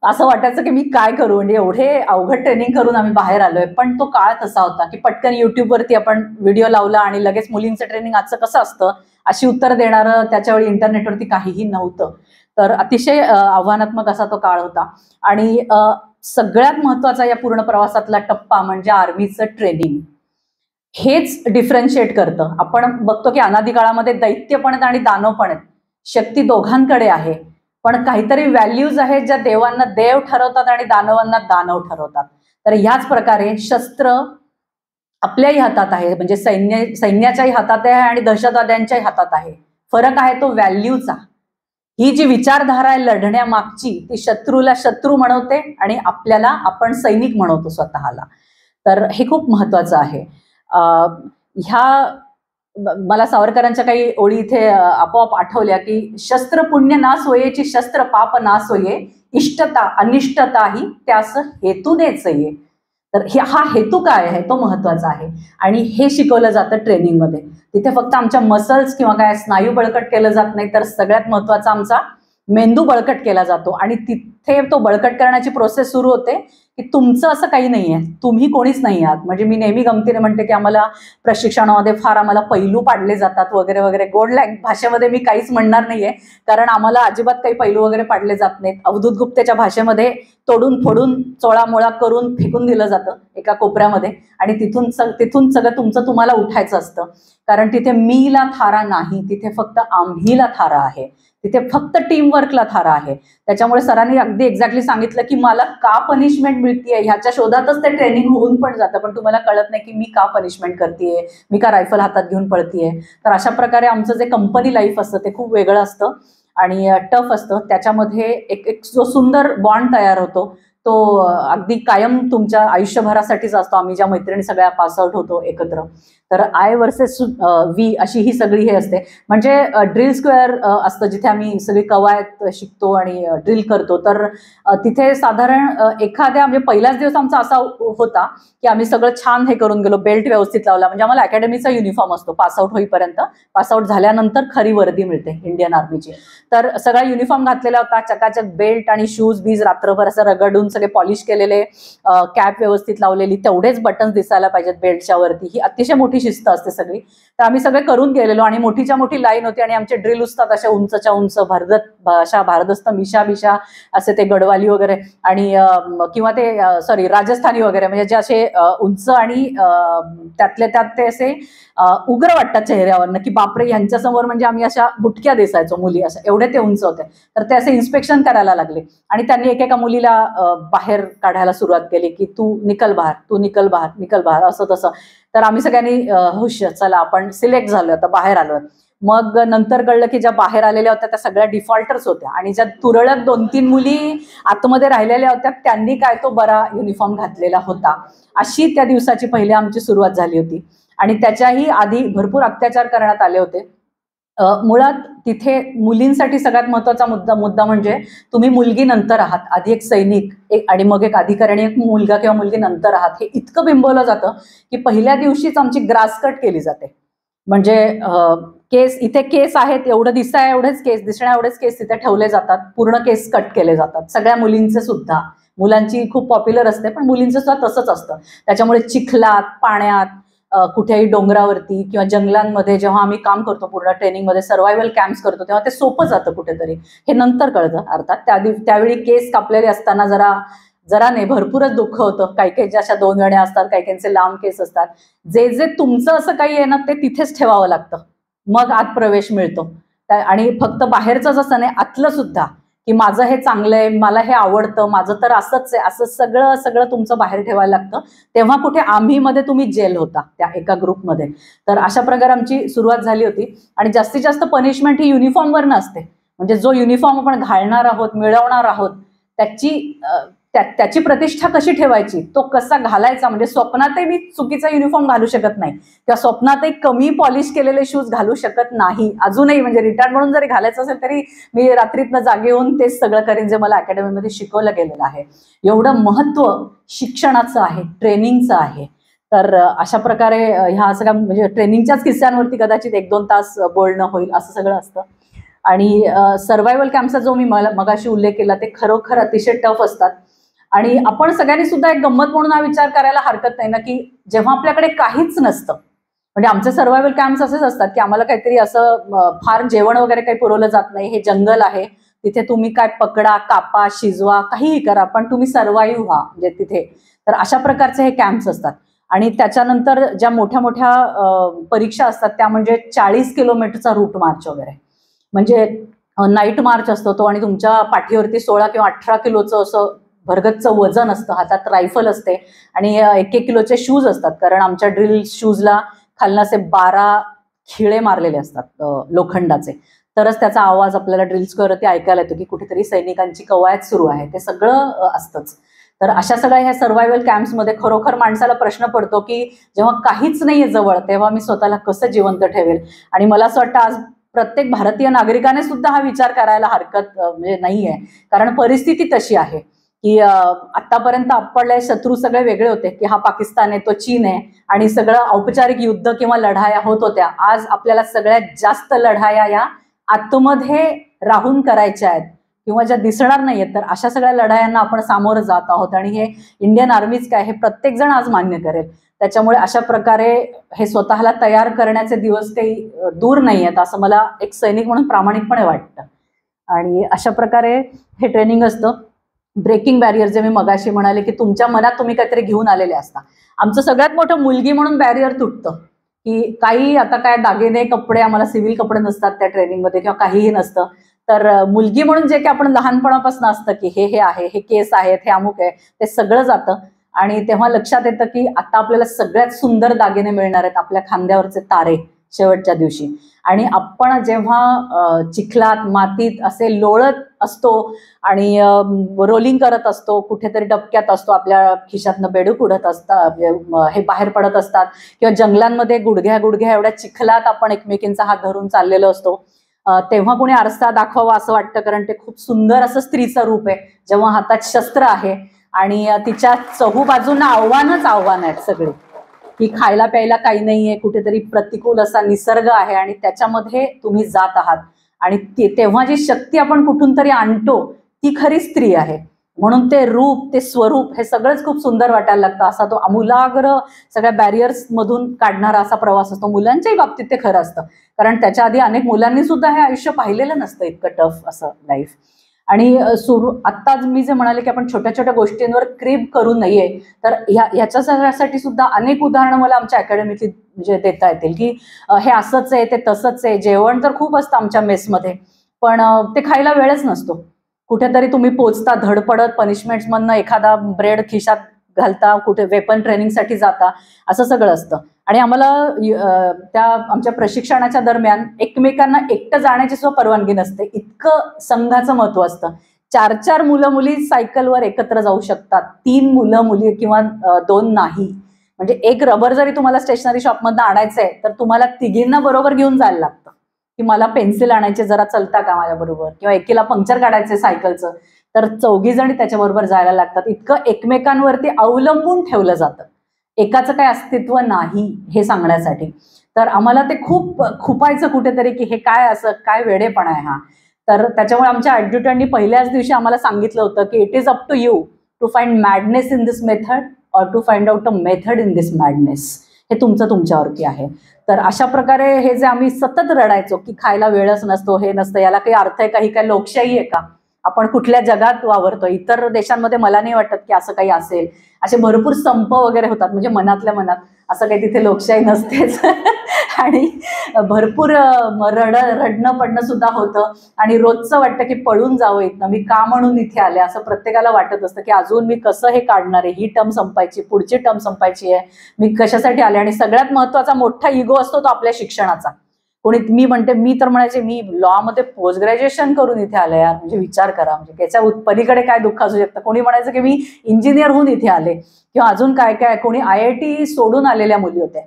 A: असं वाटायचं की मी काय करू, म्हणजे एवढे अवघड ट्रेनिंग करून आम्ही बाहेर आलोय. पण तो काळ तसा होता की पटकन युट्यूबवरती आपण व्हिडिओ लावला आणि लगेच मुलींचं ट्रेनिंग आजचं कसं असतं अशी उत्तर देणारं त्याच्यावेळी इंटरनेटवरती काहीही नव्हतं. तर अतिशय आव्हानात्मक असा तो काळ होता. आणि सगळ्यात महत्वाचा या पूर्ण प्रवासातला टप्पा म्हणजे आर्मीचं ट्रेनिंग. हेच डिफरन्शिएट करतं. आपण बघतो की अनादी काळामध्ये दैत्य पण आहेत आणि दानव पण आहेत, शक्ती दोघांकडे आहे, पण काहीतरी व्हॅल्यूज आहेत ज्या देवांना देव ठरवतात आणि दानवांना दानव ठरवतात. तर ह्याच प्रकारे शस्त्र आपल्याही हातात आहे, म्हणजे सैन्याच्याही हातात आहे आणि दहशतवाद्यांच्याही हातात आहे. फरक आहे तो व्हॅल्यूचा. ही जी विचारधारा आहे लढण्यामागची ती शत्रूला शत्रू म्हणवते आणि आपल्याला आपण सैनिक म्हणवतो स्वतःला. तर हे खूप महत्वाचं आहे. मला सावरकरांच्या काही ओळी इथे आपोआप आठवल्या की शस्त्र पुण्य ना सोयेची शस्त्र पाप ना सोये, इष्टता अनिष्टता ही त्यास हेतूनेच ये. तर हा हेतू काय आहे तो महत्वाचा आहे आणि हे शिकवलं जातं ट्रेनिंगमध्ये. तिथे फक्त आमच्या मसल्स किंवा काय स्नायू बळकट केलं जात नाही, तर सगळ्यात महत्वाचा आमचा मेंदू बळकट केला जातो. आणि तिथे तो बळकट करण्याची प्रोसेस सुरू होते की तुमचं असं काही नाहीये, तुम्ही कोणीच नाही आहात. म्हणजे मी नेहमी गमतीने म्हणते की आम्हाला प्रशिक्षणामध्ये फार आम्हाला पैलू पाडले जातात वगैरे वगैरे. गोड भाषेमध्ये मी काहीच म्हणणार नाहीये, कारण आम्हाला अजिबात काही पैलू वगैरे पाडले जात नाहीत. अवधूत गुप्तेच्या भाषेमध्ये तोडून फोडून चोळामोळा करून फेकून दिलं जातं एका कोपऱ्यामध्ये आणि तिथून सगळं तुमचं तुम्हाला उठायचं असतं. कारण तिथे मीला थारा नाही, तिथे फक्त आम्हीला थारा आहे, तिथे फक्त टीमवर्कला थारा आहे. त्याच्यामुळे सरांनी अगदी एक्झॅक्टली सांगितलं की मला का पनिशमेंट मिळतीये ह्याच्या शोधातच ते ट्रेनिंग होऊन पण जातं, पण तुम्हाला कळत नाही की मी का पनिशमेंट करतेय, मी का रायफल हातात घेऊन पळतीये. तर अशा प्रकारे आमचं जे कंपनी लाईफ असतं ते खूप वेगळं असतं आणि टफ असतं. त्याच्यामध्ये एक जो सुंदर बॉन्ड तयार होतो तो अगदी कायम तुमच्या आयुष्यभरासाठीच असतो. आम्ही ज्या मैत्रिणी सगळ्या पासआउट होतो एकत्र, तर आय वर्सेस वी अशी ही सगळी हे असते. म्हणजे ड्रिल स्क्वेअर असतं जिथे आम्ही सगळी कवायत शिकतो आणि ड्रिल करतो. तर तिथे साधारण म्हणजे पहिलाच दिवस आमचा असा होता की आम्ही सगळं छान हे करून गेलो, बेल्ट व्यवस्थित लावला. म्हणजे आम्हाला अकॅडमीचा युनिफॉर्म असतो पासआउट होईपर्यंत, पासआउट झाल्यानंतर खरी वर्दी मिळते इंडियन आर्मीची. तर सगळा युनिफॉर्म घातलेला होता, चकाचक बेल्ट आणि शूज बीज रात्रभर असं रगडून सगळे पॉलिश केलेले, कॅप व्यवस्थित लावलेली, तेवढेच बटन्स दिसायला पाहिजेत बेल्टच्या वरती, ही अतिशय मोठी शिस्त असते सगळी. तर आम्ही सगळे करून गेलेलो आणि मोठीच्या मोठी लाईन होती आणि आमचे ड्रिल उस्ताद अशा उंचच्या उंच अशा भारदस्त मिशा बिशा असे ते गडवाली वगैरे आणि किंवा ते सॉरी राजस्थानी वगैरे, म्हणजे जे असे उंच आणि त्यातले त्यात ते असे उग्र वाटतात चेहऱ्यावरनं की बापरे यांच्यासमोर म्हणजे आम्ही अशा बुटक्या दिसायचो मुली, अशा एवढे ते उंच होते. तर ते असे इन्स्पेक्शन करायला लागले आणि त्यांनी एकेका मुलीला बाहेर काढायला सुरुवात केली की तू निकल बाहेर, तू निकल बाहेर, निकल बाहेर, असं तसं. तर आम्ही सगळ्यांनी हुश चला आपण सिलेक्ट झालो, आता बाहेर आलोय. मग नंतर कळलं की ज्या बाहेर आलेल्या होत्या त्या सगळ्या डिफॉल्टर्स होत्या आणि ज्या तुरळक 2-3 मुली आतमध्ये राहिलेल्या होत्या त्यांनी काय तो बरा युनिफॉर्म घातलेला होता. अशी त्या दिवसाची पहिली आमची सुरुवात झाली होती आणि त्याच्याही आधी भरपूर अत्याचार करण्यात आले होते. मुळात तिथे मुलींसाठी सगळ्यात महत्वाचा मुद्दा म्हणजे तुम्ही मुलगी नंतर आहात, आधी एक सैनिक आणि मग एक अधिकारी आणि एक मुलगा किंवा मुलगी नंतर आहात, हे इतकं बिंबवलं जातं की पहिल्या दिवशीच आमची ग्रास कट केली जाते. म्हणजे केस इथे केस आहेत एवढं दिसण्या एवढेच केस तिथे ठेवले जातात, पूर्ण केस कट केले जातात सगळ्या मुलींचे सुद्धा. मुलांची खूप पॉप्युलर असते पण मुलींचं सुद्धा तसंच असतं. त्याच्यामुळे चिखलात, पाण्यात, कुठेही डोंगरावरती किंवा जंगलांमध्ये जेव्हा आम्ही काम करतो, पूर्ण ट्रेनिंगमध्ये सर्व्हायवल कॅम्प्स करतो, तेव्हा ते सोपं जातं कुठेतरी. हे नंतर कळतं अर्थात. त्यावेळी केस कापलेले असताना जरा नाही भरपूरच दुःख होतं. काही ज्या अशा 2 वेण्या असतात, काही लांब केस असतात. जे तुमचं असं काही आहे ना ते तिथेच ठेवावं लागतं, मग आत प्रवेश मिळतो. आणि फक्त बाहेरचंच असं नाही, आतलं सुद्धा की माझं हे चांगलं आहे, मला हे आवडतं, माझं तर असंच आहे, असं सगळं तुमचं बाहेर ठेवायला लागतं. तेव्हा कुठे आम्ही मध्ये तुम्ही जेल होता त्या एका ग्रुपमध्ये. तर अशा प्रकारे आमची सुरुवात झाली होती आणि जास्तीत जास्त पनिशमेंट ही युनिफॉर्मवर नसते. म्हणजे जो युनिफॉर्म आपण घालणार आहोत, मिळवणार आहोत, त्याची प्रतिष्ठा कशी ठेवायची, तो कसा घालायचा. म्हणजे स्वप्नातही मी चुकीचा युनिफॉर्म घालू शकत नाही किंवा स्वप्नातही कमी पॉलिश केलेले शूज घालू शकत नाही अजूनही. म्हणजे रिटायर्ड म्हणून जरी घालायचं असेल तरी मी रात्रीतनं जागे होऊन तेच सगळं करेन जे मला अकॅडमीमध्ये शिकवलं गेलेलं आहे. एवढं महत्व शिक्षणाचं आहे, ट्रेनिंगचं आहे. तर अशा प्रकारे ह्या सगळ्या म्हणजे ट्रेनिंगच्याच किस्स्यांवरती कदाचित 1-2 तास बोलणं होईल असं सगळं असतं. आणि सर्व्हायवल कॅम्पचा जो मी मगाशी उल्लेख केला ते खरोखर अतिशय टफ असतात. आणि आपण सगळ्यांनी सुद्धा एक गंमत म्हणून हा विचार करायला हरकत नाही ना की जेव्हा आपल्याकडे काहीच नसतं, म्हणजे आमचे सर्व्हायवल कॅम्प्स असेच असतात की आम्हाला काहीतरी असं फार जेवण वगैरे काही पुरवलं जात नाही. हे जंगल आहे, तिथे तुम्ही काय पकडा, कापा, शिजवा, काहीही करा, पण तुम्ही सर्व्हाइव्ह व्हा म्हणजे तिथे. तर अशा प्रकारचे हे कॅम्प्स असतात. आणि त्याच्यानंतर ज्या मोठ्या मोठ्या परीक्षा असतात त्या म्हणजे 40 किलोमीटरचा रूट मार्च वगैरे, म्हणजे नाईट मार्च असतो तो आणि तुमच्या पाठीवरती 16 किंवा 18 किलोचं असं भरगतचं वजन असतं, हातात रायफल असते आणि 1-1 किलोचे शूज असतात. कारण आमच्या ड्रिल शूजला खालनं असे 12 खिळे मारलेले असतात लोखंडाचे, तरच त्याचा आवाज आपल्याला ड्रिल स्क्वेअरवरती ऐकायला येतो की कुठेतरी सैनिकांची कवायत सुरू आहे. ते सगळं असतंच. तर अशा सगळ्या ह्या सर्व्हायवल कॅम्प्समध्ये खरोखर माणसाला प्रश्न पडतो की जेव्हा काहीच नाहीये जवळ तेव्हा मी स्वतःला कसं जिवंत ठेवेल. आणि मला असं वाटतं आज प्रत्येक भारतीय नागरिकाने सुद्धा हा विचार करायला हरकत म्हणजे नाहीये. कारण परिस्थिती तशी आहे की आतापर्यंत आपले शत्रू सगळे वेगळे होते की हा पाकिस्तान आहे, तो चीन आहे आणि सगळं औपचारिक युद्ध किंवा लढाया होत होत्या. आज आपल्याला सगळ्यात जास्त लढाया या आतमध्ये राहून करायच्या आहेत किंवा ज्या दिसणार नाहीयेत. तर अशा सगळ्या लढायांना आपण सामोरं जात आहोत आणि हे इंडियन आर्मीच काय हे प्रत्येक जण आज मान्य करेल. त्याच्यामुळे अशा प्रकारे हे स्वतःला तयार करण्याचे दिवस काही दूर नाही आहेत असं मला एक सैनिक म्हणून प्रामाणिकपणे वाटतं. आणि अशा प्रकारे हे ट्रेनिंग असतं. ब्रेकिंग बॅरियर जे मी मगाशी म्हणाले की तुमच्या मनात तुम्ही काहीतरी घेऊन आलेले असता. आमचं सगळ्यात मोठं मुलगी म्हणून बॅरियर तुटतं की काही आता काय दागिने कपडे, आम्हाला सिव्हिल कपडे नसतात त्या ट्रेनिंगमध्ये किंवा काहीही नसतं. तर मुलगी म्हणून जे की आपण लहानपणापासून असतं की हे आहे, हे केस आहेत, हे अमुक आहे, ते सगळं जातं. आणि तेव्हा लक्षात येतं की आता आपल्याला सगळ्यात सुंदर दागिने मिळणार आहेत, आपल्या खांद्यावरचे तारे शेवटच्या दिवशी. आणि आपण जेव्हा चिखलात मातीत असे लोळत असतो आणि रोलिंग करत असतो, कुठेतरी डबक्यात असतो, आपल्या खिशातनं बेडूक उडत असतात, हे बाहेर पडत असतात किंवा जंगलांमध्ये गुडघ्या एवढ्या चिखलात आपण एकमेकींचा हात धरून चाललेलो असतो, तेव्हा कोणी आरसा दाखवावा असं वाटतं. कारण ते खूप सुंदर असं स्त्रीचं रूप आहे जेव्हा हातात शस्त्र आहे आणि तिच्या चहूबाजूंना आव्हान आहेत सगळे की खायला प्यायला काही नाहीये, कुठेतरी प्रतिकूल असा निसर्ग आहे आणि त्याच्यामध्ये तुम्ही जात आहात. आणि तेव्हा जी शक्ती आपण कुठून तरी आणतो ती खरी स्त्री आहे. म्हणून ते रूप, ते स्वरूप हे सगळंच खूप सुंदर वाटायला लागतं. असा तो आमूलाग्र सगळ्या बॅरियर्स मधून काढणारा असा प्रवास असतो. मुलांच्याही बाबतीत ते खरं असतं, कारण त्याच्या आधी अनेक मुलांनी सुद्धा हे आयुष्य पाहिलेलं नसतं, इतकं टफ असं लाईफ. आणि आत्ताच मी जे म्हणाले की आपण छोट्या छोट्या गोष्टींवर क्रीप करू नये, तर ह्याच्या सगळ्यासाठी सुद्धा अनेक उदाहरणं मला आमच्या अकॅडमीतली म्हणजे देता येतील की हे असंच आहे, ते तसंच आहे. जेवण तर खूप असतं आमच्या मेसमध्ये, पण ते खायला वेळच नसतो. कुठेतरी तुम्ही पोचता धडपडत, पनिशमेंट्समधनं एखादा ब्रेड खिशात घालता, कुठे वेपन ट्रेनिंगसाठी जाता, असं सगळं असतं. आणि आम्हाला त्या आमच्या प्रशिक्षणाच्या दरम्यान एकमेकांना एकटं जाण्याची सुद्धा परवानगी नसते, इतकं संघाचं महत्व असतं. 4-4 मुलं मुली सायकलवर एकत्र जाऊ शकतात, 3 मुलं मुली किंवा 2 नाही. म्हणजे एक रबर जरी तुम्हाला स्टेशनरी शॉपमधनं आणायचंय, तर तुम्हाला तिघींना बरोबर घेऊन जायला लागतं की मला पेन्सिल आणायचे, जरा चलता का माझ्याबरोबर, किंवा एकीला पंक्चर काढायचंय सायकलचं, तर 4घी जणी त्याच्याबरोबर जायला लागतात. इतकं एकमेकांवरती अवलंबून ठेवलं जातं, एकाचं काही अस्तित्व नाही हे सांगण्यासाठी. तर आम्हाला ते खूप खुपायचं कुठेतरी की हे काय, असं काय वेडेपणा आहे हा. तर त्याच्यामुळे आमच्या ॲडज्युटंटनी पहिल्याच दिवशी आम्हाला सांगितलं होतं की it is up to you to find madness in this method or to find out a method in this madness. हे तुमच्यावरती आहे. तर अशा प्रकारे हे जे आम्ही सतत रडायचो की खायला वेळच नसतो, हे नसतं, याला काही अर्थ आहे का, ही काय लोकशाही आहे का, आपण कुठल्या जगात वावरतो. इतर देशांमध्ये मला नाही वाटत की असं काही असेल. असे भरपूर संप वगैरे होतात, म्हणजे मनातल्या मनात असं काही तिथे लोकशाही नसतेच. आणि भरपूर रडणं पडणं सुद्धा होतं. आणि रोजचं वाटतं की पळून जावं इथनं, मी का म्हणून इथे आले, असं प्रत्येकाला वाटत असतं की अजून मी कसं हे काढणार आहे, ही टर्म संपायची, पुढची टर्म संपायची आहे, मी कशासाठी आले. आणि सगळ्यात महत्वाचा मोठा इगो असतो तो आपल्या शिक्षणाचा. कोणी मी तर म्हणायचे मी लॉ मध्ये पोस्ट ग्रॅज्युएशन करून इथे आले यार, म्हणजे विचार करा, म्हणजे त्याच्या पलीकडे काय दुःख असू शकतं. कोणी म्हणायचं की मी इंजिनियर होऊन इथे आले, किंवा अजून काय काय. कोणी IIT सोडून आलेल्या मुली होत्या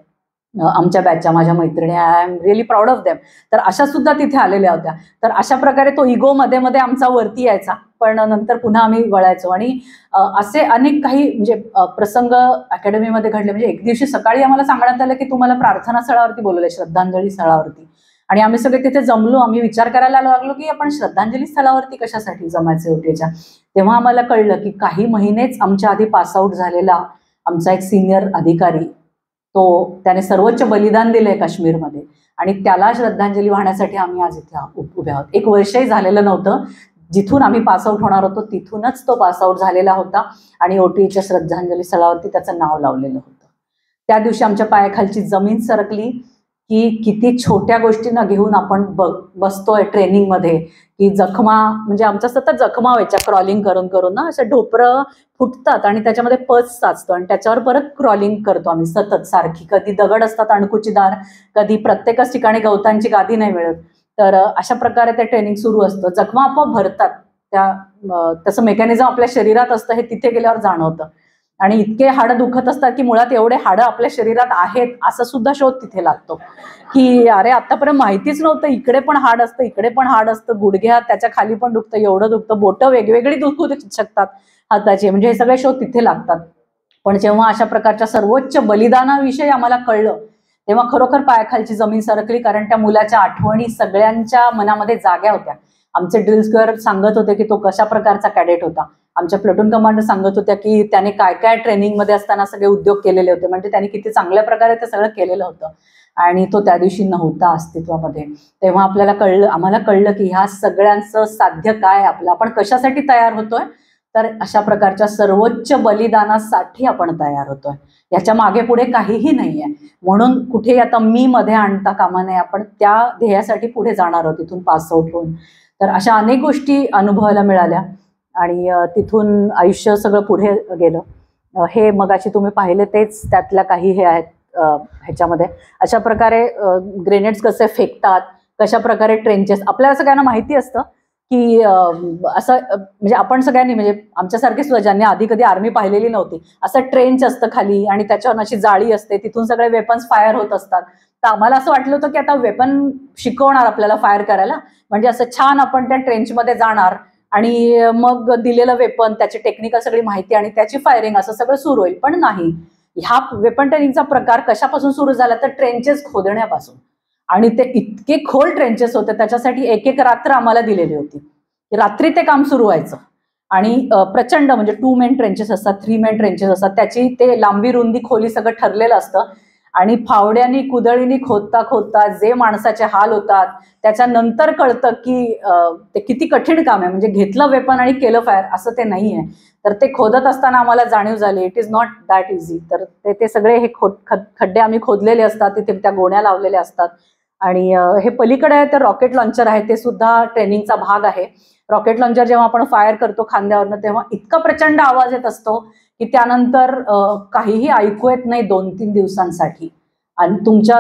A: आमच्या बॅचच्या, माझ्या मैत्रिणी, I am really proud of them. तर अशा सुद्धा तिथे आलेल्या होत्या. तर अशा प्रकारे तो इगो मध्ये मध्ये आमचा वरती यायचा, पण नंतर पुन्हा आम्ही वळायचो. आणि असे अनेक काही म्हणजे प्रसंग अकॅडमीमध्ये घडले. म्हणजे एक दिवशी सकाळी आम्हाला सांगण्यात आलं की तुम्हाला प्रार्थना स्थळावरती बोलवलंय, श्रद्धांजली स्थळावरती. आणि आम्ही सगळे तिथे जमलो. आम्ही विचार करायला लागलो की आपण श्रद्धांजली स्थळावरती कशासाठी जमायचं OTच्या. तेव्हा आम्हाला कळलं की काही महिनेच आमच्या आधी पासआउट झालेला आमचा एक सिनियर अधिकारी, त्याने सर्वोच्च बलिदान दिलंय काश्मीरमध्ये, आणि त्याला श्रद्धांजली वाहण्यासाठी आम्ही आज इथे उभे आहोत. 1 वर्षही झालेलं नव्हतं, जिथून आम्ही पासआउट होणार होतो तिथूनच तो पासआउट झालेला होता. आणि OTच्या श्रद्धांजली स्थळावरती त्याचं नाव लावलेलं होतं. त्या दिवशी आमच्या पायाखालची जमीन सरकली की किती छोट्या गोष्टींना घेऊन आपण बसतोय ट्रेनिंगमध्ये, की जखमा, म्हणजे आमच्या सतत जखमा व्हायच्या क्रॉलिंग करून करून ना, अशा ढोपरं फुटतात आणि त्याच्यामध्ये पच साचतो, आणि त्याच्यावर परत क्रॉलिंग करतो आम्ही सतत सारखी. कधी दगड असतात अणकुचीदार, कधी प्रत्येकच ठिकाणी गवतांची गादी नाही मिळत. तर अशा प्रकारे ते ट्रेनिंग सुरू असतं. जखमा आपोआप भरतात, त्याचं मेकॅनिझम आपल्या शरीरात असतं, हे तिथे गेल्यावर जाणवतं. आणि इतके हाडं दुखत असतात की मुळात एवढे हाडं आपल्या शरीरात आहेत असं सुद्धा शोध तिथे लागतो, की अरे आतापर्यंत माहितीच नव्हतं, इकडे पण हाड असतं, इकडे पण हाड असतं, गुडघ्यात त्याच्या खाली पण दुखतं, एवढं दुखतं, बोटं वेगवेगळी दुखू शकतात हाताची, म्हणजे हे सगळे शोध तिथे लागतात. पण जेव्हा अशा प्रकारच्या सर्वोच्च बलिदानाविषयी आम्हाला कळलं, तेव्हा खरोखर पायाखालची जमीन सरकली. कारण त्या मुलाच्या आठवणी सगळ्यांच्या मनामध्ये जाग्या होत्या. आमचे ड्रिल स्क्वेअर सांगत होते की तो कशा प्रकारचा कॅडेट होता. आमच्या प्लटून कमांडर सांगत होत्या की त्याने काय काय ट्रेनिंगमध्ये असताना सगळे उद्योग केलेले होते, म्हणजे त्याने किती चांगल्या प्रकारे ते सगळं केलेलं होतं. आणि तो त्या दिवशी नव्हता अस्तित्वामध्ये. तेव्हा आम्हाला कळलं की ह्या सगळ्यांचं साध्य काय आपलं, आपण कशासाठी तयार होतोय, तर अशा प्रकारच्या सर्वोच्च बलिदानासाठी आपण तयार होतोय. याच्या मागे पुढे काहीही नाहीये. म्हणून कुठे आता मी मध्ये आणता कामा नये, आपण त्या ध्येयासाठी पुढे जाणार आहोत तिथून पासआउट होऊन. तर अशा अनेक गोष्टी अनुभवायला मिळाल्या आणि तिथून आयुष्य सगळं पुढे गेलं. हे मगाशी तुम्ही पाहिले तेच त्यातल्या काही हे आहेत ह्याच्यामध्ये. अशा प्रकारे ग्रेनेड्स कसे फेकतात, कशा प्रकारे ट्रेंचेस, आपल्याला सगळ्यांना माहिती असतं की असं, म्हणजे आपण सगळ्यांनी, म्हणजे आमच्यासारखे सुद्धा ज्यांनी आधी कधी आर्मी पाहिलेली नव्हती, असं ट्रेंच असतं खाली आणि त्याच्यावर अशी जाळी असते, तिथून सगळे वेपन्स फायर होत असतात. तर आम्हाला असं वाटलं होतं की आता वेपन शिकवणार आपल्याला फायर करायला, म्हणजे असं छान आपण त्या ट्रेंचमध्ये जाणार आणि मग दिलेलं वेपन, त्याची टेक्निकल सगळी माहिती आणि त्याची फायरिंग, असं सगळं सुरू होईल. पण नाही, ह्या वेपन ट्रेनिंगचा प्रकार कशापासून सुरू झाला तर ट्रेंचेस खोदण्यापासून. आणि ते इतके खोल ट्रेंचेस होते, त्याच्यासाठी एक एक रात्र आम्हाला दिलेली होती. रात्री ते काम सुरू व्हायचं आणि प्रचंड म्हणजे 2 मेन ट्रेंचेस असतात, 3 मेन ट्रेंचेस असतात. त्याची ते लांबी रुंदी खोली सगळं ठरलेलं असतं आणि फावड्यांनी कुदळीनी खोदता खोदता जे माणसाचे हाल होतात त्याच्यानंतर कळतं की ते किती कठीण काम आहे. म्हणजे घेतलं वेपन आणि केलं फायर असं ते नाही आहे. तर ते खोदत असताना आम्हाला जाणीव झाली it is not that easy. तर ते सगळे हे खड्डे आम्ही खोदलेले असतात, तिथे त्या गोण्या लावलेल्या असतात. आणि हे पलीकडे तर रॉकेट लॉन्चर आहे, ते सुद्धा ट्रेनिंगचा भाग आहे. रॉकेट लॉन्चर जेव्हा आपण फायर करतो खांद्यावरनं तेव्हा इतका प्रचंड आवाज येत असतो की त्यानंतर काहीही ऐकू येत नाही 2-3 दिवसांसाठी. आणि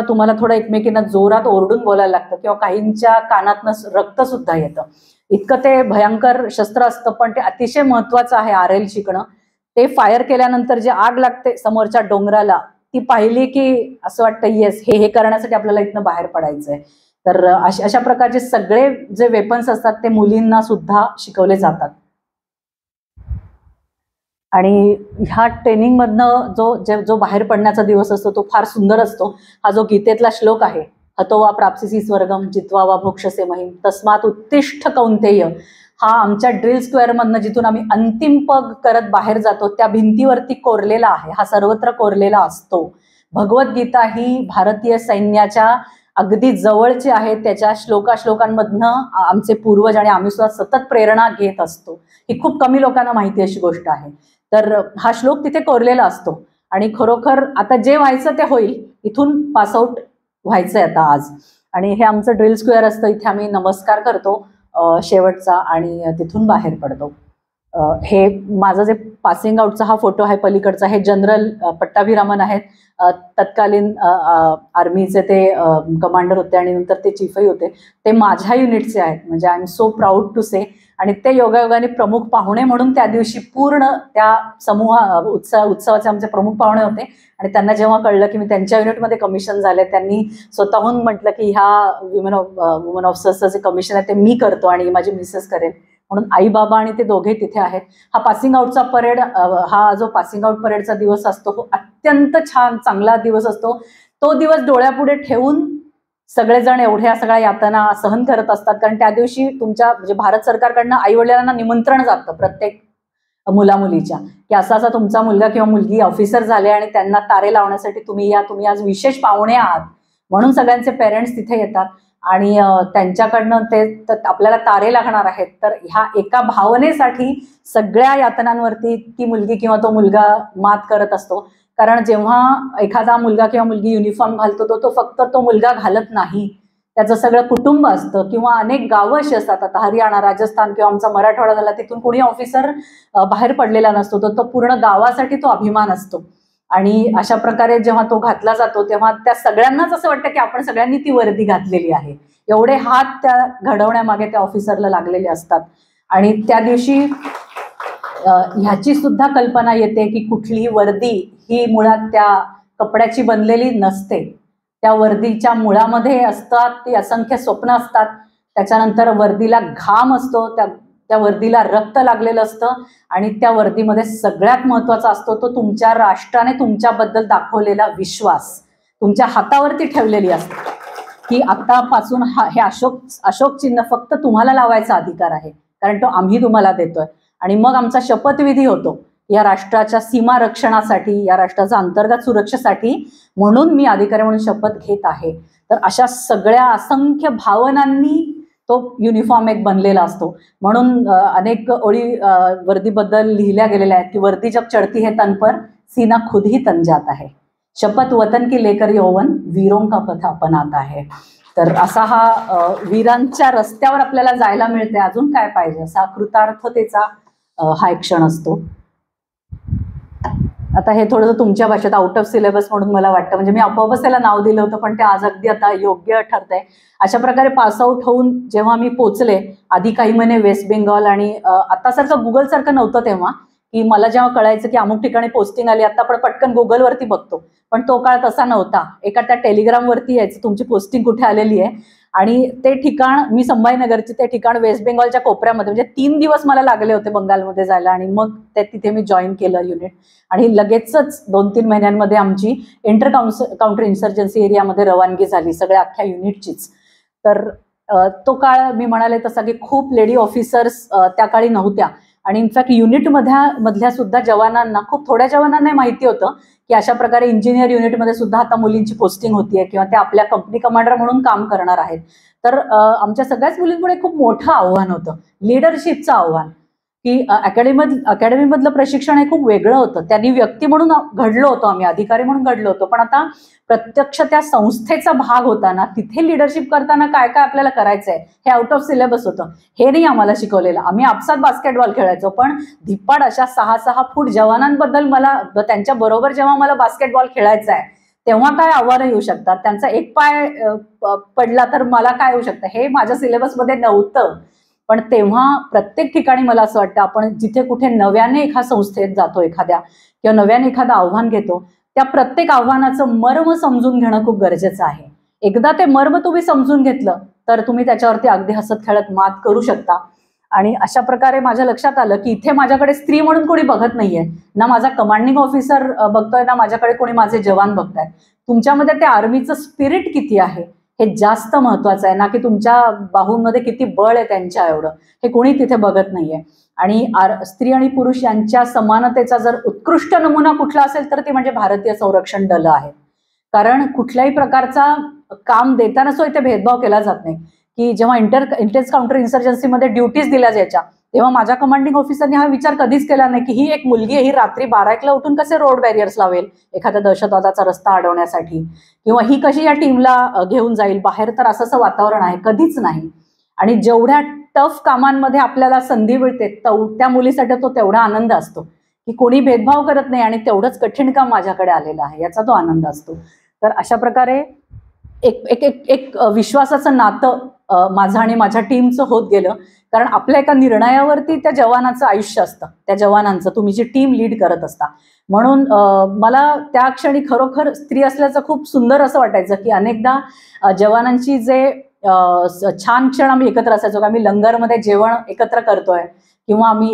A: तुम्हाला थोडं एकमेकींना जोरात ओरडून बोलायला लागतं किंवा काहींच्या कानातनं रक्त सुद्धा येतं. इतकं ते भयंकर शस्त्र असतं. पण ते अतिशय महत्वाचं आहे RL शिकणं. ते फायर केल्यानंतर जे आग लागते समोरच्या डोंगराला ती पाहिली की असं वाटतं येस हे करण्यासाठी आपल्याला इथनं बाहेर पडायचंय. तर अशा प्रकारचे सगळे जे वेपन्स असतात ते मुलींना सुद्धा शिकवले जातात. आणि ह्या ट्रेनिंग मधनं जो बाहेर पडण्याचा दिवस असतो तो फार सुंदर असतो. हा जो गीतेतला श्लोक आहे, हतो वा प्राप्स्यसि स्वर्गम जित्वा वा भोक्ष्यसे महीम तस्मात् उत्तिष्ठ कौंतेय, हा आमच्या ड्रिल स्क्वेअर मधनं जिथून आम्ही अंतिम पग करत बाहेर जातो त्या भिंतीवरती कोरलेला आहे. हा सर्वत्र कोरलेला असतो. भगवद्गीता ही भारतीय सैन्याच्या अगदी जवळचे आहे. त्याच्या श्लोकांमधनं आमचे पूर्वज आणि आम्ही सुद्धा सतत प्रेरणा घेत असतो. ही खूप कमी लोकांना माहिती अशी गोष्ट आहे. तर हा श्लोक तिथे कोरलेला असतो. आणि खरोखर आता जे व्हायचं ते होईल. इथून पासआउट व्हायचंय आता आज. आणि हे आमचं ड्रिल स्क्वेअर असतं. इथे आम्ही नमस्कार करतो शेवटचा आणि तिथून बाहेर पडतो. हे माझं जे पासिंग आउटचा हा फोटो आहे पलीकडचा, हे जनरल पट्टाभिरामन आहेत. तत्कालीन आर्मीचे ते कमांडर होते आणि नंतर ते चीफही होते. ते माझ्या युनिटचे आहेत. म्हणजे I am so proud to say. आणि ते योगायोगाने प्रमुख पाहुणे म्हणून त्या दिवशी पूर्ण त्या उत्सवाचे आमचे प्रमुख पाहुणे होते. आणि त्यांना जेव्हा कळलं की मी त्यांच्या युनिटमध्ये कमिशन झाले, त्यांनी स्वतःहून म्हटलं की ह्या वुमन ऑफिसर्सचं जे कमिशन आहे ते मी करतो आणि माझी मिसेस करेन. म्हणून आई बाबा आणि ते दोघे तिथे आहेत. हा पासिंग आउटचा परेड, हा जो पासिंग आउट परेडचा दिवस असतो तो अत्यंत छान चांगला दिवस असतो. तो दिवस डोळ्यापुढे ठेवून सगळेजण एवढ्या सगळ्या यातना सहन करत असतात. कारण त्या दिवशी तुमच्या म्हणजे भारत सरकारकडनं आई वडिलांना निमंत्रण जातं प्रत्येक मुलामुलीच्या की असा असा तुमचा मुलगा किंवा मुलगी ऑफिसर झाले आणि त्यांना तारे लावण्यासाठी तुम्ही या, तुम्ही आज विशेष पाहुणे आहात. म्हणून सगळ्यांचे पेरेंट्स तिथे येतात आणि त्यांच्याकडनं ते आपल्याला तारे लागणार आहेत. तर ह्या एका भावनेसाठी सगळ्या यातनांवरती ती मुलगी किंवा तो मुलगा मात करत असतो. कारण जेव्हा एखादा मुलगा किंवा मुलगी युनिफॉर्म घालतो तो फक्त तो मुलगा घालत नाही, त्याचं सगळं कुटुंब असतं किंवा अनेक गावं अशी असतात. आता हरियाणा, राजस्थान किंवा आमचा मराठवाडा झाला, तिथून कोणी ऑफिसर बाहेर पडलेला नसतो. तो पूर्ण गावासाठी तो अभिमान असतो. आणि अशा प्रकारे जेव्हा तो घातला जातो तेव्हा त्या सगळ्यांनाच असं वाटतं की आपण सगळ्यांनी ती वर्दी घातलेली आहे. एवढे हात त्या घडवण्यामागे त्या ऑफिसरला लागलेले असतात. आणि त्या दिवशी ह्याची सुद्धा कल्पना येते की कुठलीही वर्दी ही मुळात त्या कपड्याची बनलेली नसते. त्या वर्दीच्या मुळामध्ये असतात ती असंख्य स्वप्न असतात. त्याच्यानंतर वर्दीला घाम असतो, त्या वर्दीला रक्त लागलेलं असतं. आणि त्या वर्दीमध्ये सगळ्यात महत्वाचा असतो तो तुमच्या राष्ट्राने तुमच्याबद्दल दाखवलेला विश्वास, तुमच्या हातावरती ठेवलेली असते की आतापासून हे अशोक चिन्ह फक्त तुम्हाला लावायचा अधिकार आहे, कारण तो आम्ही तुम्हाला देतोय. आणि मग आमचा शपथविधी होतो या राष्ट्राच्या सीमा रक्षणासाठी, या राष्ट्राच्या अंतर्गत सुरक्षेसाठी, म्हणून मी अधिकारी म्हणून शपथ घेत आहे. तर अशा सगळ्या असंख्य भावनांनी तो युनिफॉर्म एक बनलेला असतो. म्हणून अनेक ओळी वर्दीबद्दल लिहिल्या गेलेल्या आहेत की वर्दी जब चढती है तन पर, सीना खुद ही तन जाता है, शपथ वतन की लेकर यौवन, वीरों का पथ अपनाता है. तर असा हा वीरांच्या रस्त्यावर आपल्याला जायला मिळते, अजून काय पाहिजे, असा कृतार्थतेचा हा एक क्षण असतो. आता हे थोडंसं तुमच्या भाषेत आउट ऑफ सिलेबस म्हणून मला वाटतं, म्हणजे मी आपोआपच त्याला नाव दिलं होतं पण ते आज अगदी आता योग्य ठरतंय. अशा प्रकारे पासआउट होऊन जेव्हा मी पोचले, आधी काही महिने वेस्ट बेंगॉल आणि आतासारखं गुगल सारखं नव्हतं तेव्हा, की मला जेव्हा कळायचं की अमुक ठिकाणी पोस्टिंग आली, आता आपण पटकन गुगलवरती बघतो, पण तो काळ तसा नव्हता. एका त्या टेलिग्रामवरती यायचं तुमची पोस्टिंग कुठे आलेली आहे. आणि ते ठिकाण, मी संभाजीनगरचे, ते ठिकाण वेस्ट बेंगॉलच्या कोपऱ्यामध्ये, म्हणजे 3 दिवस मला लागले होते बंगालमध्ये जायला. आणि मग तिथे मी जॉईन केलं युनिट. आणि लगेचच 2-3 महिन्यांमध्ये आमची काउंटर इन्सर्जन्सी एरियामध्ये रवानगी झाली सगळ्या अख्ख्या युनिटचीच. तर तो काळ मी म्हणाले तसा की खूप लेडी ऑफिसर्स त्या काळी नव्हत्या. आणि इनफॅक्ट मधल्या सुद्धा जवानांना, खूप थोड्या जवानांना माहिती होतं की अशा प्रकारे इंजिनियर युनिटमध्ये सुद्धा आता मुलींची पोस्टिंग होतीये किंवा त्या आपल्या कंपनी कमांडर म्हणून काम करणार आहेत. तर आमच्या सगळ्याच मुलींपुढे खूप मोठं आव्हान होतं, लिडरशिपचं आव्हान, की अकॅडमीमधलं प्रशिक्षण हे खूप वेगळं होतं. त्यांनी व्यक्ती म्हणून घडलो होतो आम्ही, अधिकारी म्हणून घडलो होतो, पण आता प्रत्यक्ष त्या संस्थेचा भाग होताना तिथे लिडरशिप करताना काय काय आपल्याला करायचंय हे आउट ऑफ सिलेबस होतं. हे नाही आम्हाला शिकवलेलं. आम्ही आपसात बास्केटबॉल खेळायचो, पण धिप्पाड अशा 6-6 फूट जवानांबद्दल मला, त्यांच्या बरोबर जेव्हा मला बास्केटबॉल खेळायचा आहे तेव्हा काय आव्हानं येऊ शकतात, त्यांचा एक पाय पडला तर मला काय होऊ शकतं, हे माझ्या सिलेबसमध्ये नव्हतं. पण तेव्हा प्रत्येक ठिकाणी मला असं वाटतं, आपण जिथे कुठे नव्याने एका संस्थेत जातो एखाद्या, किंवा नव्याने एखादं आव्हान घेतो, त्या प्रत्येक आव्हानाचं मर्म समजून घेणं खूप गरजेचं आहे. एकदा ते मर्म तुम्ही समजून घेतलं तर तुम्ही त्याच्यावरती अगदी हसत खेळत मात करू शकता. आणि अशा प्रकारे माझ्या लक्षात आलं की इथे माझ्याकडे स्त्री म्हणून कोणी बघत नाहीये, ना माझा कमांडिंग ऑफिसर बघतोय, ना माझ्याकडे कोणी माझे जवान बघतायत. तुमच्यामध्ये ते आर्मीचं स्पिरिट किती आहे हे जास्त महत्वाचं आहे, ना की तुमच्या बाहूंमध्ये किती बळ आहे त्यांच्या एवढं, हे कोणी तिथे बघत नाहीये. आणि स्त्री आणि पुरुष यांच्या समानतेचा जर उत्कृष्ट नमुना कुठला असेल तर ते म्हणजे भारतीय संरक्षण दल आहे. कारण कुठल्याही प्रकारचा काम देताना सो इथे भेदभाव केला जात नाही. की जेव्हा इंटेन्स काउंटर इन्सर्जन्सीमध्ये ड्युटीज दिल्या जायच्या तेव्हा माझ्या कमांडिंग ऑफिसरने हा विचार कधीच केला नाही की ही एक मुलगी आहे, ही रात्री 12 उठून कसे रोड बॅरियर्स लावेल एखाद्या दहशतवादाचा रस्ता अडवण्यासाठी, किंवा ही कशी या टीमला घेऊन जाईल बाहेर, तर असं वातावरण आहे, कधीच नाही. आणि जेवढ्या टफ कामांमध्ये आपल्याला संधी मिळते त्या मुलीसाठी तो तेवढा आनंद असतो की कोणी भेदभाव करत नाही आणि तेवढंच कठीण काम माझ्याकडे आलेलं आहे याचा तो आनंद असतो. तर अशा प्रकारे एक एक एक एक विश्वासाचं नातं माझं आणि माझ्या टीमचं होत गेलं. कारण आपल्या एका निर्णयावरती त्या जवानाचं आयुष्य असतं, त्या जवानांचं, तुम्ही जी टीम लीड करत असता. म्हणून मला त्या क्षणी खरोखर स्त्री असल्याचं खूप सुंदर असं वाटायचं की अनेकदा जवानांची जे छान क्षण आम्ही एकत्र असायचो, आम्ही लंगरमध्ये जेवण एकत्र करतोय, किंवा आम्ही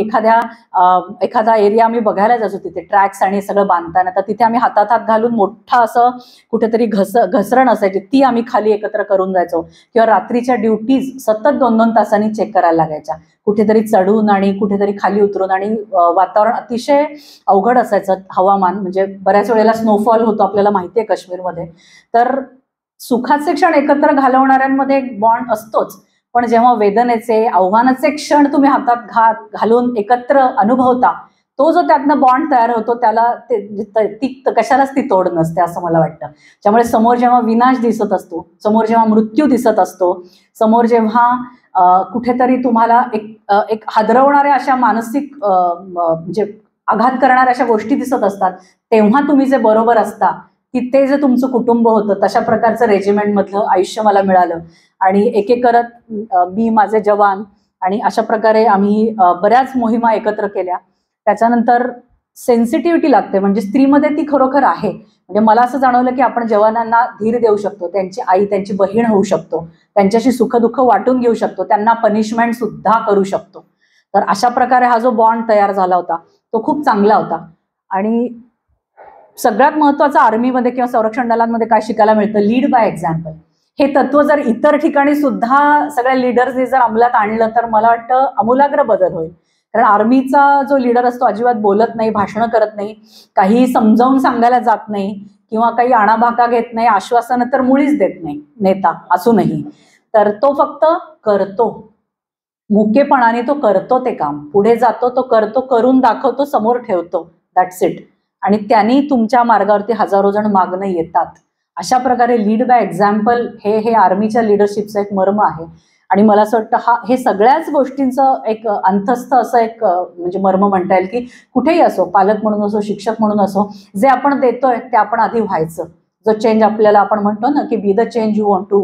A: एखादा एरिया आम्ही बघायला जायचो, तिथे ट्रॅक्स आणि सगळं बांधताना, तर तिथे आम्ही हातात हात घालून मोठा असं कुठेतरी घसरण असायची, ती आम्ही खाली एकत्र करून जायचो. किंवा रात्रीच्या ड्युटीज सतत 2-2 तासांनी चेक करायला लागायच्या, कुठेतरी चढून आणि कुठेतरी खाली उतरून. आणि वातावरण अतिशय अवघड असायचं, हवामान म्हणजे बऱ्याच वेळेला स्नोफॉल होतो, आपल्याला माहिती आहे काश्मीरमध्ये. तर सुखाचे क्षण एकत्र घालवणाऱ्यांमध्ये एक बॉन्ड असतोच, पण जेव्हा वेदनेचे, आव्हानाचे क्षण तुम्ही हातात घालून एकत्र अनुभवता, तो जो त्यातनं बॉन्ड तयार होतो त्याला कशालाच ती तोड नसते असं मला वाटतं. त्यामुळे समोर जेव्हा विनाश दिसत असतो, समोर जेव्हा मृत्यू दिसत असतो, समोर जेव्हा कुठेतरी तुम्हाला एक हादरवणाऱ्या अशा मानसिक म्हणजे आघात करणाऱ्या अशा गोष्टी दिसत असतात, तेव्हा तुम्ही जे बरोबर असता की ते जे तुमचं कुटुंब होतं, तशा प्रकारचं रेजिमेंटमधलं आयुष्य मला मिळालं. आणि एक करत मी, माझे जवान आणि अशा प्रकारे आम्ही बऱ्याच मोहिमा एकत्र केल्या. त्याच्यानंतर सेन्सिटिव्हिटी लागते, म्हणजे स्त्रीमध्ये ती खरोखर आहे. म्हणजे मला असं जाणवलं की आपण जवानांना धीर देऊ शकतो, त्यांची आई, त्यांची बहीण होऊ शकतो, त्यांच्याशी सुखदुःख वाटून घेऊ शकतो, त्यांना पनिशमेंट सुद्धा करू शकतो. तर अशा प्रकारे हा जो बॉन्ड तयार झाला होता तो खूप चांगला होता. आणि सगळ्यात महत्वाचं आर्मीमध्ये किंवा संरक्षण दलांमध्ये काय शिकायला मिळतं, लीड बाय एक्झाम्पल. हे तत्व जर इतर ठिकाणी सुद्धा सगळ्या लिडर्सनी जर अंमलात आणलं तर मला वाटतं आमूलाग्र बदल होईल. कारण आर्मीचा जो लीडर असतो अजिबात बोलत नाही, भाषणं करत नाही, काही समजावून सांगायला जात नाही, किंवा काही आणाभाका घेत नाही, आश्वासनं तर मुळीच देत नाही नेता असूनही. तर तो फक्त करतो, मुकेपणाने तो करतो, ते काम पुढे जातो, तो करतो, करून दाखवतो, समोर ठेवतो, दॅट्स इट. आणि त्यांनी तुमच्या मार्गावरती हजारो जण मागणं येतात. अशा प्रकारे लीड बाय एक्झाम्पल हे आर्मीच्या लिडरशिपचं एक मर्म आहे. आणि मला असं वाटतं हे सगळ्याच गोष्टींचं एक अंतस्थ असं एक म्हणजे मर्म म्हणता येईल, की कुठेही असो, पालक म्हणून असो, शिक्षक म्हणून असो, जे आपण देतोय ते आपण आधी व्हायचं. जो चेंज आपल्याला आपण म्हणतो ना की be the change you want to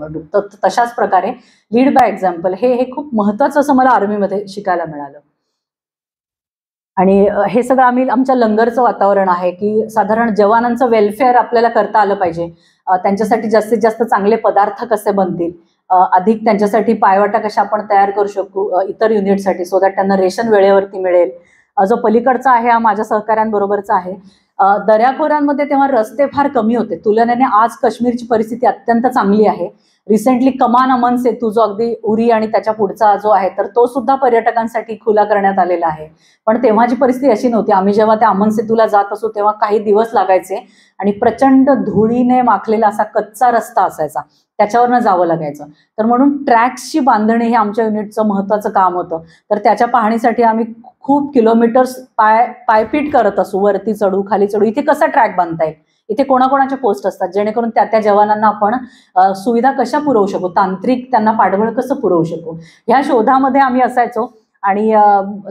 A: do, तशाच प्रकारे लीड बाय एक्झाम्पल हे खूप महत्वाचं असं मला आर्मीमध्ये शिकायला मिळालं. आणि हे सगळं आमच्या लंगरचं वातावरण आहे की साधारण जवानांचं वेलफेअर आपल्याला करता आलं पाहिजे, त्यांच्यासाठी जास्तीत जास्त चांगले पदार्थ कसे बनतील, अधिक त्यांच्यासाठी पायवाटा कशा आपण तयार करू शकू इतर युनिटसाठी, सो दॅट त्यांना रेशन वेळेवरती मिळेल. जो पलीकडचा आहे हा माझ्या सहकाऱ्यांबरोबरचा आहे. दर्याखोऱ्यांमध्ये तेव्हा रस्ते फार कमी होते तुलनेने, आज काश्मीरची परिस्थिती अत्यंत चांगली आहे. रिसेंटली कमान अमन सेतू जो अगदी उरी आणि त्याच्या पुढचा जो आहे तर तो सुद्धा पर्यटकांसाठी खुला करण्यात आलेला आहे. पण तेव्हाची परिस्थिती अशी नव्हती. आम्ही जेव्हा त्या अमन सेतूला जात असो तेव्हा काही दिवस लागायचे आणि प्रचंड धुळीने माखलेला असा कच्चा रस्ता असायचा, त्याच्यावरनं जावं लागायचं. तर म्हणून ट्रॅक्सची बांधणी हे आमच्या युनिटचं महत्त्वाचं काम होतं. तर त्याच्या पाहणीसाठी आम्ही खूप किलोमीटर्स पायपीट करत असू, वरती चढू खाली चढू, इथे कसा ट्रॅक बांधता येईल, इथे कोणाकोणाच्या पोस्ट असतात, जेणेकरून त्या जवानांना आपण सुविधा कशा पुरवू शकू, तांत्रिक त्यांना पाठबळ कसं पुरवू शकू, ह्या शोधामध्ये आम्ही असायचो. आणि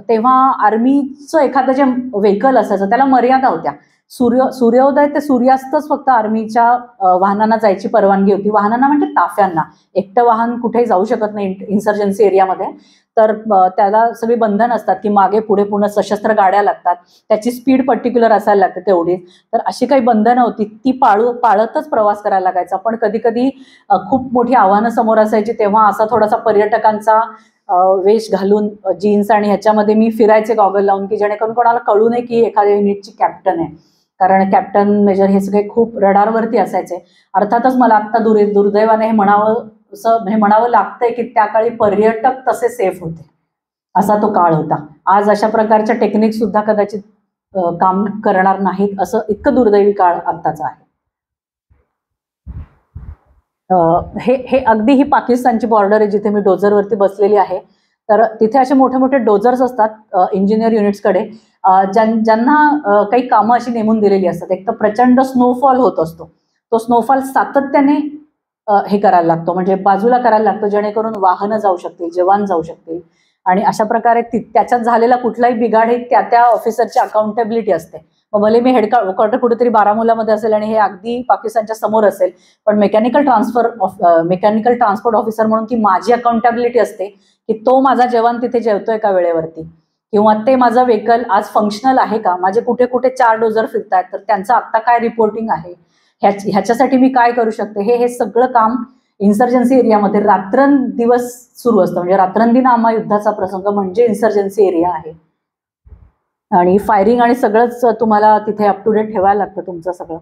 A: तेव्हा आर्मीचं एखादं जे व्हेकल असायचं त्याला मर्यादा होत्या. सूर्योदय ते सूर्यास्तच फक्त आर्मीच्या वाहनांना जायची परवानगी होती. वाहनांना म्हणजे ताफ्यांना, एकटं वाहन कुठेही जाऊ शकत नाही इन्सर्जन्सी एरियामध्ये. तर त्याला सगळी बंधन असतात की मागे पुढे पूर्ण सशस्त्र गाड्या लागतात, त्याची स्पीड पर्टिक्युलर असायला लागते तेवढीच. तर अशी काही बंधनं होती, ती पाळतच प्रवास करायला लागायचा. पण कधी कधी खूप मोठी आव्हानं समोर असायची, तेव्हा असा थोडासा पर्यटकांचा वेश घालून जीन्स आणि ह्याच्यामध्ये मी फिरायचे गॉगल लावून, की जेणेकरून कोणाला कळू नये की एखाद्या युनिटची कॅप्टन आहे. कारण कॅप्टन मेजर हे सगळे खूप रडारवरती असायचे. अर्थातच मला आत्ता दुर्दैवाने हे म्हणावं लागतंय की त्या काळी पर्यटक तसे सेफ होते, असा तो काळ होता. आज अशा प्रकारच्या टेक्निक सुद्धा कदाचित काम करणार नाहीत, असं इतकं दुर्दैवी काळ आत्ताचा आहे. हे अगदी ही पाकिस्तानची बॉर्डर आहे जिथे मी डोझरवरती बसलेली आहे. तर तिथे असे मोठे मोठे डोझर्स असतात इंजिनियर युनिट्सकडे, ज्यांना काही कामं अशी नेमून दिलेली असतात. एक तर प्रचंड स्नोफॉल होत असतो, तो स्नोफॉल सातत्याने हे करायला लागतो, म्हणजे बाजूला करायला लागतो, जेणेकरून वाहनं जाऊ शकतील, जवान जाऊ शकतील. आणि अशा प्रकारे त्याच्यात झालेला कुठलाही बिघाड हे त्या ऑफिसरची अकाउंटेबिलिटी असते. मग भले मी हेडक्वार्टर कुठेतरी बारामुलामध्ये असेल आणि हे अगदी पाकिस्तानच्या समोर असेल, पण मेकॅनिकल ट्रान्सपोर्ट ऑफिसर म्हणून ती माझी अकाउंटेबिलिटी असते की तो माझा जवान तिथे जेवतोय का वेळेवरती, किंवा ते माझं व्हेकल आज फंक्शनल आहे का, माझे कुठे कुठे 4 डोझर फिरतायत तर त्यांचं आत्ता काय रिपोर्टिंग आहे, ह्याच्यासाठी मी काय करू शकते, हे सगळं काम इन्सर्जन्सी एरियामध्ये रात्रंदिवस सुरू असतं. म्हणजे रात्रंदिन आम्हा युद्धाचा प्रसंग म्हणजे इन्सर्जन्सी एरिया आहे. आणि फायरिंग आणि सगळंच तुम्हाला तिथे अप टू डेट ठेवायला लागतं तुमचं सगळं.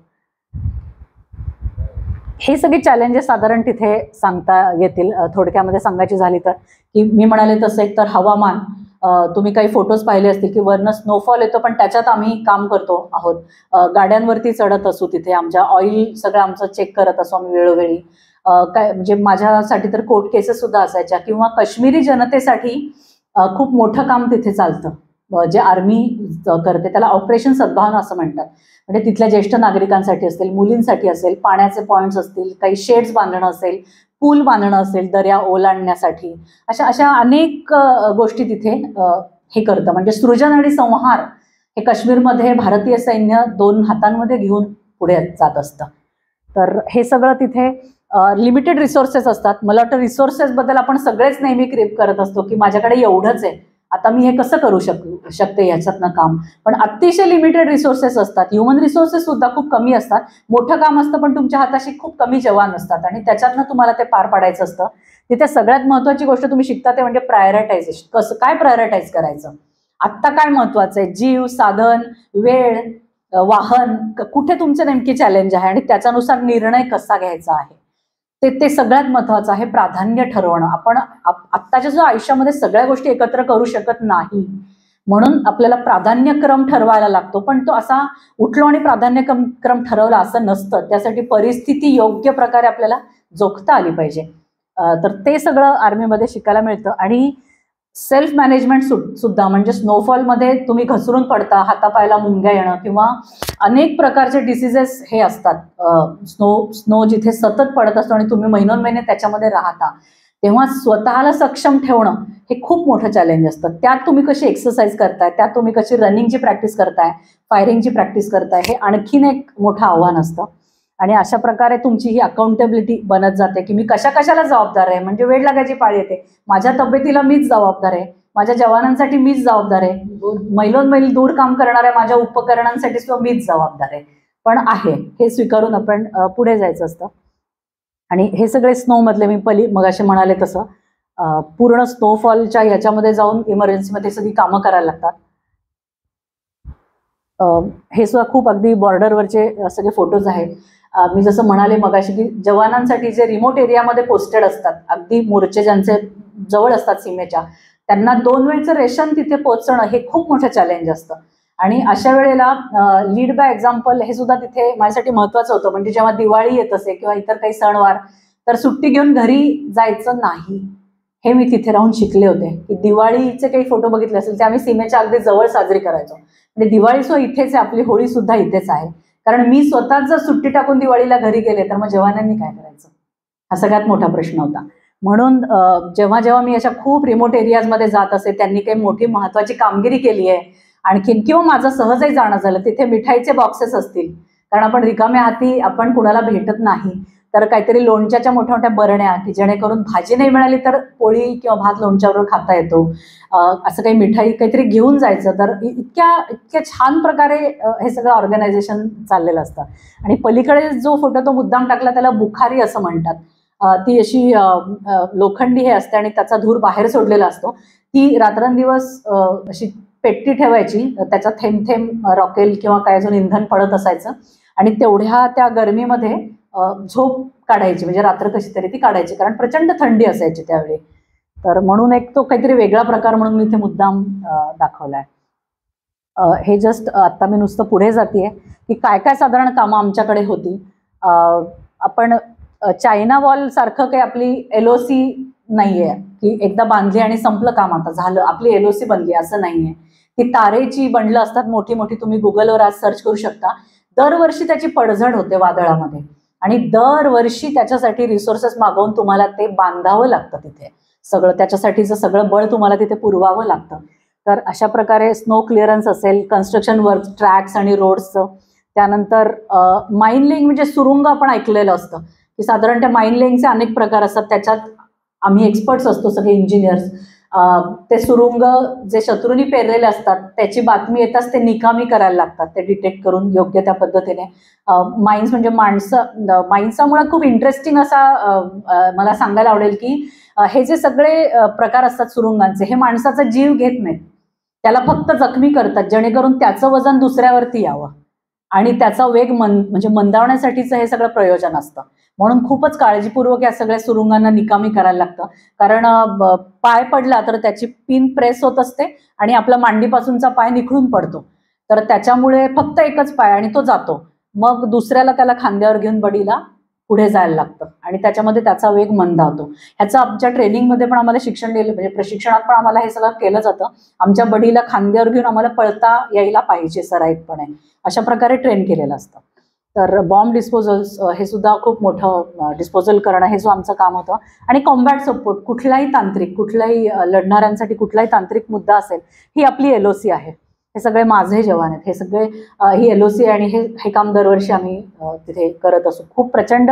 A: हे सगळे चॅलेंजेस साधारण तिथे सांगता येतील. थोडक्यामध्ये सांगायची झाली तर की मी म्हणाले तसं एक तर हवामान, तुम्ही काही फोटोज पाहिले असतील की वरनं स्नोफॉल येतो, पण त्याच्यात आम्ही काम करतो आहोत. गाड्यांवरती चढत असू, तिथे आमच्या ऑइल सगळं आमचं चेक करत असू आम्ही वेळोवेळी. काय म्हणजे माझ्यासाठी तर कोर्ट केसेस सुद्धा असायच्या, किंवा काश्मीरी जनतेसाठी खूप मोठं काम तिथे चालतं जे आर्मी करते, त्याला ऑपरेशन सद्भावना असं म्हणतात. म्हणजे तिथल्या ज्येष्ठ नागरिकांसाठी असेल, मुलींसाठी असेल, पाण्याचे पॉईंट्स असतील, काही शेड्स बांधणं असेल, पूल बांधणं असेल दर्या ओलांडण्यासाठी, अशा अनेक गोष्टी तिथे हे करतं. म्हणजे सृजन आणि संहार हे काश्मीरमध्ये भारतीय सैन्य 2 हातांमध्ये घेऊन पुढे जात असतं. तर हे सगळं तिथे लिमिटेड रिसोर्सेस असतात. मला वाटतं रिसोर्सेसबद्दल आपण सगळेच नेहमी क्रिप करत असतो की माझ्याकडे एवढंच आहे, आता मी हे कसं करू शकते ह्याच्यातनं काम. पण अतिशय लिमिटेड रिसोर्सेस असतात. ह्युमन रिसोर्सेस सुद्धा खूप कमी असतात. मोठं काम असतं पण तुमच्या हाताशी खूप कमी जवान असतात आणि त्याच्यातनं तुम्हाला ते पार पाडायचं असतं. तिथे सगळ्यात महत्त्वाची गोष्ट तुम्ही शिकता ते म्हणजे प्रायोरिटायझेशन. कसं काय प्रायोरिटाईज करायचं, आत्ता काय महत्त्वाचं आहे, जीव, साधन, वेळ, वाहन, कुठे तुमचे नेमके चॅलेंज आहे आणि त्याच्यानुसार निर्णय कसा घ्यायचा आहे, ते सगळ्यात महत्त्वाचं आहे. प्राधान्य ठरवणं. आपण आत्ताच्या जो आयुष्यामध्ये सगळ्या गोष्टी एकत्र करू शकत नाही, म्हणून आपल्याला प्राधान्यक्रम ठरवायला लागतो. पण तो असा उठलो आणि प्राधान्यक्रम ठरवला असं नसतं. त्यासाठी परिस्थिती योग्य प्रकारे आपल्याला जोखता आली पाहिजे. तर ते सगळं आर्मीमध्ये शिकायला मिळतं. आणि सेल्फ मॅनेजमेंट सुद्धा, म्हणजे स्नोफॉलमध्ये तुम्ही घसरून पडता, हातापायाला मुंग्या येणं किंवा अनेक प्रकारचे डिसिजेस हे असतात. स्नो जिथे सतत पडत असतो आणि तुम्ही महिनोन्महिने त्याच्यामध्ये राहता, तेव्हा स्वतःला सक्षम ठेवणं हे खूप मोठं चॅलेंज असतं. त्यात तुम्ही कशी एक्सरसाइज करताय, त्यात तुम्ही कशी रनिंगची प्रॅक्टिस करताय, फायरिंगची प्रॅक्टिस करताय, हे आणखीन एक मोठं आव्हान असतं. आणि अशा प्रकारे तुमची ही अकाउंटेबिलिटी बनत जाते की मी कशाला जबाबदार आहे. म्हणजे वेळ लागायची पाळी येते, माझ्या तब्येतीला मीच जबाबदार आहे, माझ्या जवानांसाठी मीच जबाबदार आहे, मैलोनमैल दूर काम करणाऱ्या माझ्या उपकरणांसाठी सुद्धा मीच जबाबदार आहे. पण आहे हे स्वीकारून आपण पुढे जायचं असतं. आणि हे सगळे स्नो मधले मी मगाशी म्हणाले तसं पूर्ण स्नोफॉलच्या ह्याच्यामध्ये जाऊन इमर्जन्सीमध्ये सगळी कामं करायला लागतात. हे सुद्धा खूप अगदी बॉर्डरवरचे सगळे फोटोज आहेत. मी जसं म्हणाले मगाशी की जवानांसाठी जे रिमोट एरियामध्ये पोस्टेड असतात, अगदी मोर्चे ज्यांचे जवळ असतात सीमेच्या, त्यांना 2 वेळचं रेशन तिथे पोहोचणं हे खूप मोठं चॅलेंज असतं. आणि अशा वेळेला लीड बाय एक्झाम्पल हे सुद्धा तिथे माझ्यासाठी महत्वाचं होतं. म्हणजे जेव्हा दिवाळी येत असे किंवा इतर काही सणवार, तर सुट्टी घेऊन घरी जायचं नाही, हे मी तिथे राहून शिकले होते. की दिवाळीचे काही फोटो बघितले असेल ते आम्ही सीमेच्या अगदी जवळ साजरी करायचो. म्हणजे दिवाळी सो इथेच आहे, आपली होळी सुद्धा इथेच आहे. कारण मी स्वतःच जर सुट्टी टाकून दिवाळीला घरी गेले तर मग जवानांनी काय करायचं, हा सगळ्यात मोठा प्रश्न होता. म्हणून जेव्हा जेव्हा मी अशा खूप रिमोट एरियाजमध्ये जात असे, त्यांनी काही मोठी महत्वाची कामगिरी केली आहे आणखीन, किंवा माझं सहजही जाणं झालं, तिथे मिठाईचे बॉक्सेस असतील, कारण आपण रिकाम्या हाती आपण कुणाला भेटत नाही, तर काहीतरी लोणच्याच्या मोठ्या मोठ्या बरण्या की जेणेकरून भाजी नाही मिळाली तर पोळी किंवा भात लोणच्याबरोबर खाता येतो, असं काही मिठाई काहीतरी घेऊन जायचं. तर इतक्या छान प्रकारे हे सगळं ऑर्गनायझेशन चाललेलं असतं. आणि पलीकडे जो फोटो तो मुद्दाम टाकला त्याला बुखारी असं म्हणतात. ती अशी लोखंडी हे असते आणि त्याचा धूर बाहेर सोडलेला असतो. ती रात्रंदिवस अशी पेट्टी ठेवायची, त्याचा थेंब थेंब रॉकेल किंवा काय अजून इंधन पडत असायचं आणि तेवढ्या त्या गरमीमध्ये झोप काढायची, म्हणजे रात्र कशी तरी ती काढायची, कारण प्रचंड थंडी असायची त्यावेळी. तर म्हणून एक तो काहीतरी वेगळा प्रकार म्हणून मी इथे मुद्दाम दाखवलाय. हे जस्ट आता मी नुसतं पुढे जातीये की काय काय साधारण कामं आमच्याकडे होती. आपण चायना वॉल सारखं काही आपली LOC नाहीये की एकदा बांधली आणि संपलं काम, आता झालं आपली LOC बनली, असं नाहीये. ती तारेची बंडलं असतात मोठी मोठी, तुम्ही गुगलवर आज सर्च करू शकता. दरवर्षी त्याची पडझड होते वादळामध्ये आणि दरवर्षी त्याच्यासाठी रिसोर्सेस मागवून तुम्हाला ते बांधावं लागतं तिथे. सगळं त्याच्यासाठीचं सगळं बळ तुम्हाला तिथे पुरवावं लागतं. तर अशा प्रकारे स्नो क्लिअरन्स असेल, कन्स्ट्रक्शन वर्क, ट्रॅक्स आणि रोड्सचं. त्यानंतर माइनलिंग म्हणजे सुरुंग आपण ऐकलेलं असतं की साधारण त्या माइनलिंगचे अनेक प्रकार असतात. त्याच्यात आम्ही एक्सपर्ट्स असतो सगळे इंजिनियर्स. ते सुरुंग जे शत्रूंनी पेरलेले असतात त्याची बातमी येताच ते निकामी करायला लागतात, ते डिटेक्ट करून योग्य त्या पद्धतीने. माइन्स म्हणजे माइन्समुळे खूप इंटरेस्टिंग असा मला सांगायला आवडेल की हे जे सगळे प्रकार असतात सुरुंगांचे, हे माणसाचा जीव घेत नाहीत, त्याला फक्त जखमी करतात जेणेकरून त्याचं वजन दुसऱ्यावरती यावं आणि त्याचा वेग म्हणजे मंदावण्यासाठीचं हे सगळं प्रयोजन असतं. म्हणून खूपच काळजीपूर्वक या सगळ्या सुरुंगांना निकामी करायला लागतं. कारण पाय पडला तर त्याची पिन प्रेस होत असते आणि आपला मांडीपासूनचा पाय निखळून पडतो. तर त्याच्यामुळे फक्त एकच पाय आणि तो जातो. मग दुसऱ्याला त्याला खांद्यावर घेऊन बडीला पुढे जायला लागतं आणि त्याच्यामध्ये त्याचा वेग मंदावतो. ह्याचं आमच्या ट्रेनिंगमध्ये पण आम्हाला शिक्षण दिलं, म्हणजे प्रशिक्षणात पण आम्हाला हे सगळं केलं जातं. आमच्या बडीला खांद्यावर घेऊन आम्हाला पळता यायला पाहिजे सराईतपणे, अशा प्रकारे ट्रेन केलेलं असतं. तर बॉम्ब डिस्पोजल्स हे सुद्धा खूप मोठं डिस्पोजल करणं हे जो आमचं काम होतं. आणि कॉम्बॅट सपोर्ट, कुठलाही तांत्रिक, कुठल्याही लढणाऱ्यांसाठी कुठलाही तांत्रिक मुद्दा असेल, ही आपली LOC आहे. हे सगळे माझे जवान आहेत, हे सगळे ही LOC आणि हे काम दरवर्षी आम्ही तिथे करत असू. खूप प्रचंड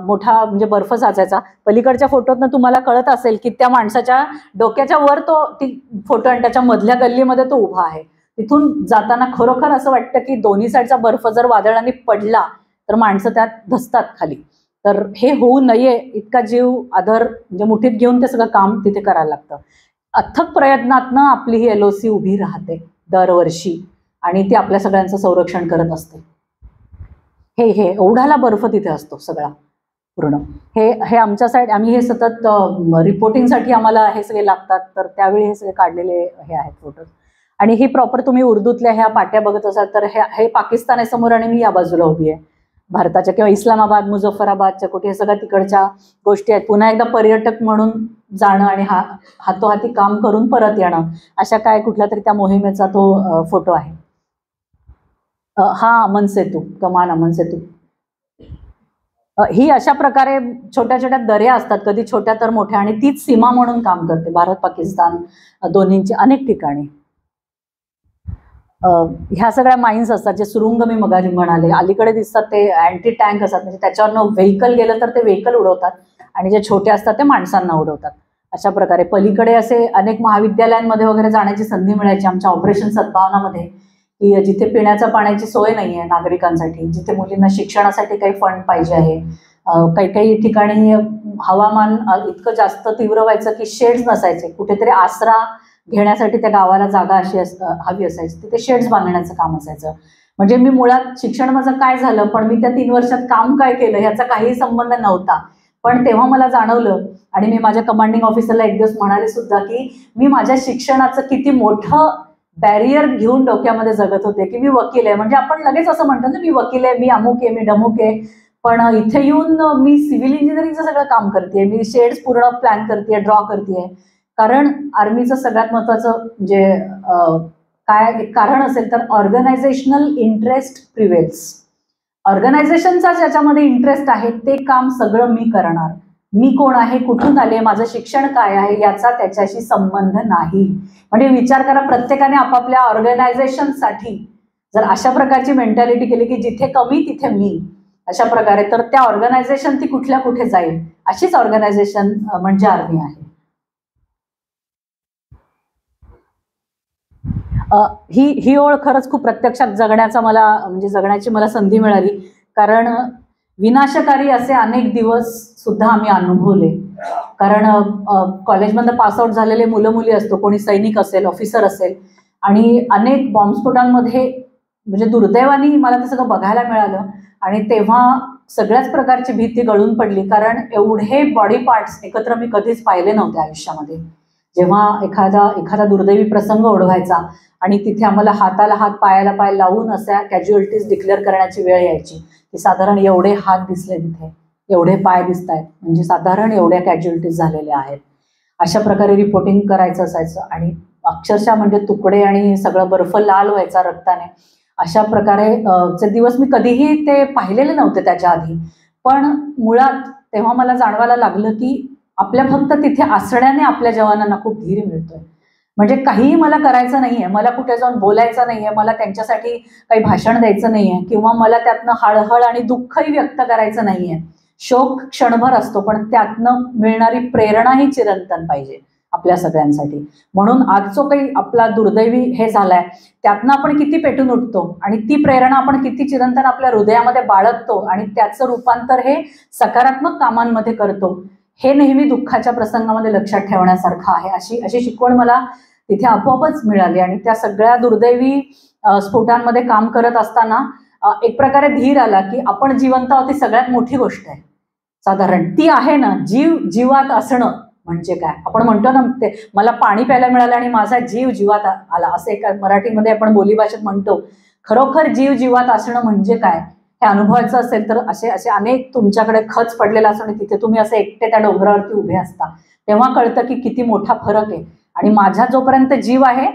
A: मोठा म्हणजे बर्फ साचायचा. पलीकडच्या फोटोतनं तुम्हाला कळत असेल की त्या माणसाच्या डोक्याच्या वर तो ती फोटो आणि त्याच्या मधल्या गल्लीमध्ये तो उभा आहे. तिथून जाताना खरोखर असं वाटतं की दोन्ही साईडचा बर्फ जर वादळाने पडला तर माणसं त्यात धसतात खाली. तर हे होऊ नये इतका जीव आदर म्हणजे मुठीत घेऊन ते सगळं काम तिथे करायला लागतं. अथक प्रयत्नातनं आपली ही LOC उभी राहते दरवर्षी आणि ती आपल्या सगळ्यांचं संरक्षण करत असते. हे एवढाला बर्फ तिथे असतो सगळा पूर्ण. हे आमच्या साईड, आम्ही हे सतत रिपोर्टिंगसाठी आम्हाला हे सगळे लागतात, तर त्यावेळी हे सगळे काढलेले हे आहेत फोटो. आणि ही प्रॉपर तुम्ही उर्दूतल्या ह्या पाट्या बघत असाल तर हे पाकिस्तान आहे समोर आणि मी या बाजूला उभी आहे भारताच्या, किंवा इस्लामाबाद, मुझफ्फराबाद, चकोटी, हे सगळ्या तिकडच्या गोष्टी आहेत. पुन्हा एकदा पर्यटक म्हणून जाणं आणि हातोहाती काम करून परत येणं, अशा काय कुठल्या तरी त्या मोहिमेचा तो फोटो आहे. हा अमन सेतू, कमान अमन सेतू. ही अशा प्रकारे छोट्या छोट्या दऱ्या असतात, कधी छोट्या तर मोठ्या, आणि तीच सीमा म्हणून काम करते भारत पाकिस्तान दोन्हींची अनेक ठिकाणी. ह्या सगळ्या माइन्स असतात, जे सुरुंग मी मगाशी म्हणाले, अलीकडे दिसतात ते अँटी टँक असतात, म्हणजे त्याच्यावरनं व्हेकल गेलं तर ते व्हेकल उडवतात आणि जे छोटे असतात ते माणसांना उडवतात. अशा प्रकारे पलीकडे असे अनेक महाविद्यालयांमध्ये वगैरे जाण्याची संधी मिळायची आमच्या ऑपरेशन सद्भावनामध्ये, की जिथे पिण्याच्या पाण्याची सोय नाही आहे नागरिकांसाठी, जिथे मुलींना शिक्षणासाठी काही फंड पाहिजे आहे. काही काही ठिकाणी हवामान इतकं जास्त तीव्र व्हायचं की शेड्स नसायचे, कुठेतरी आसरा घेण्यासाठी त्या गावाला जागा अशी हवी असायची, तिथे शेड्स बांधण्याचं काम असायचं. म्हणजे मी मुळात शिक्षण माझं काय झालं, पण मी त्या 3 वर्षात काम काय केलं ह्याचा काही संबंध नव्हता. पण तेव्हा मला जाणवलं आणि मी माझ्या कमांडिंग ऑफिसरला एक दिवस म्हणाले सुद्धा की मी माझ्या शिक्षणाचं किती मोठं बॅरियर घेऊन डोक्यामध्ये जगत होते की मी वकील आहे. म्हणजे आपण लगेच असं म्हणतो ना, मी वकील आहे, मी अमुक आहे, मी डमुक आहे. पण इथे येऊन मी सिव्हिल इंजिनिअरिंगचं सगळं काम करते, मी शेड्स पूर्ण प्लॅन करते, ड्रॉ करते. कारण आर्मीचं सगळ्यात महत्वाचं जे काय कारण असेल तर ऑर्गनायझेशनल इंटरेस्ट प्रिव्हेल्स. ऑर्गनायझेशनचा ज्याच्यामध्ये इंटरेस्ट आहे ते काम सगळं मी करणार. मी कोण आहे, कुठून आले, माझं शिक्षण काय आहे याचा त्याच्याशी संबंध नाही. म्हणजे विचार करा, प्रत्येकाने आपापल्या ऑर्गनायझेशनसाठी जर अशा प्रकारची मेंटॅलिटी केली की जिथे कमी तिथे मी, अशा प्रकारे, तर त्या ऑर्गनायझेशन ती कुठल्या कुठे जाईल. अशीच ऑर्गनायझेशन म्हणजे आर्मी आहे. ही ओळ खरंच खूप प्रत्यक्षात जगण्याचा जगण्याची मला संधी मिळाली. कारण विनाशकारी असे अनेक दिवस सुद्धा आम्ही अनुभवले. कारण कॉलेजमधनं पासआउट झालेले मुलं मुली असतो, कोणी सैनिक असेल, ऑफिसर असेल, आणि अनेक बॉम्बस्फोटांमध्ये म्हणजे दुर्दैवाने मला ते सगळं बघायला मिळालं. आणि तेव्हा सगळ्याच प्रकारची भीती गळून पडली. कारण एवढे बॉडी पार्ट्स एकत्र मी कधीच पाहिले नव्हते आयुष्यामध्ये. जेव्हा एखादा दुर्दैवी प्रसंग ओढवायचा आणि तिथे आम्हाला हाताला हात पायाला पाय लावून अशा कॅज्युअलिटीज डिक्लेअर करण्याची वेळ यायची की साधारण एवढे हात दिसले, तिथे एवढे पाय दिसत आहेत, म्हणजे साधारण एवढ्या कॅज्युअलिटीज झालेल्या आहेत, अशा प्रकारे रिपोर्टिंग करायचं असायचं. आणि अक्षरशः म्हणजे तुकडे आणि सगळं बर्फ लाल व्हायचा रक्ताने. अशा प्रकारे चे दिवस मी कधीही ते पाहिलेले नव्हते त्याच्या आधी. पण मुळात तेव्हा मला जाणवायला लागलं की आपल्या फक्त तिथे असण्याने आपल्या जवानांना खूप धीर मिळतोय. म्हणजे काहीही मला करायचं नाहीये, मला कुठे जाऊन बोलायचं नाहीये, मला त्यांच्यासाठी काही भाषण द्यायचं नाहीये, किंवा मला त्यातनं हळहळ आणि दुःखही व्यक्त करायचं नाहीये. शोक क्षणभर असतो, पण त्यातनं मिळणारी प्रेरणाही चिरंतन पाहिजे आपल्या सगळ्यांसाठी. म्हणून आज जो काही आपला दुर्दैवी हे झालाय त्यातनं आपण किती पेटून उठतो आणि ती प्रेरणा आपण किती चिरंतन आपल्या हृदयामध्ये बाळगतो आणि त्याचं रूपांतर हे सकारात्मक कामांमध्ये करतो, हे नेहमी दुःखाच्या प्रसंगामध्ये लक्षात ठेवण्यासारखं आहे. अशी शिकवण मला तिथे आपोआपच मिळाली. आणि त्या सगळ्या दुर्दैवी स्फोटांमध्ये काम करत असताना एक प्रकारे धीर आला की आपण जिवंत आहोत ही सगळ्यात मोठी गोष्ट आहे. साधारण ती आहे ना, जीवात असणं म्हणजे काय. आपण म्हणतो ना, ते मला पाणी प्यायला मिळालं आणि माझा जीव जीवात आला, असं एका मराठीमध्ये आपण बोलीभाषेत म्हणतो. खरोखर जीवात असणं म्हणजे काय हे अनुभवायचं असेल तर असे अनेक तुमच्याकडे खच पडलेला असतो आणि तिथे तुम्ही असे एकटे त्या डोंगरावरती उभे असता, तेव्हा कळतं की किती मोठा फरक आहे. आणि माझा जोपर्यंत जीव आहे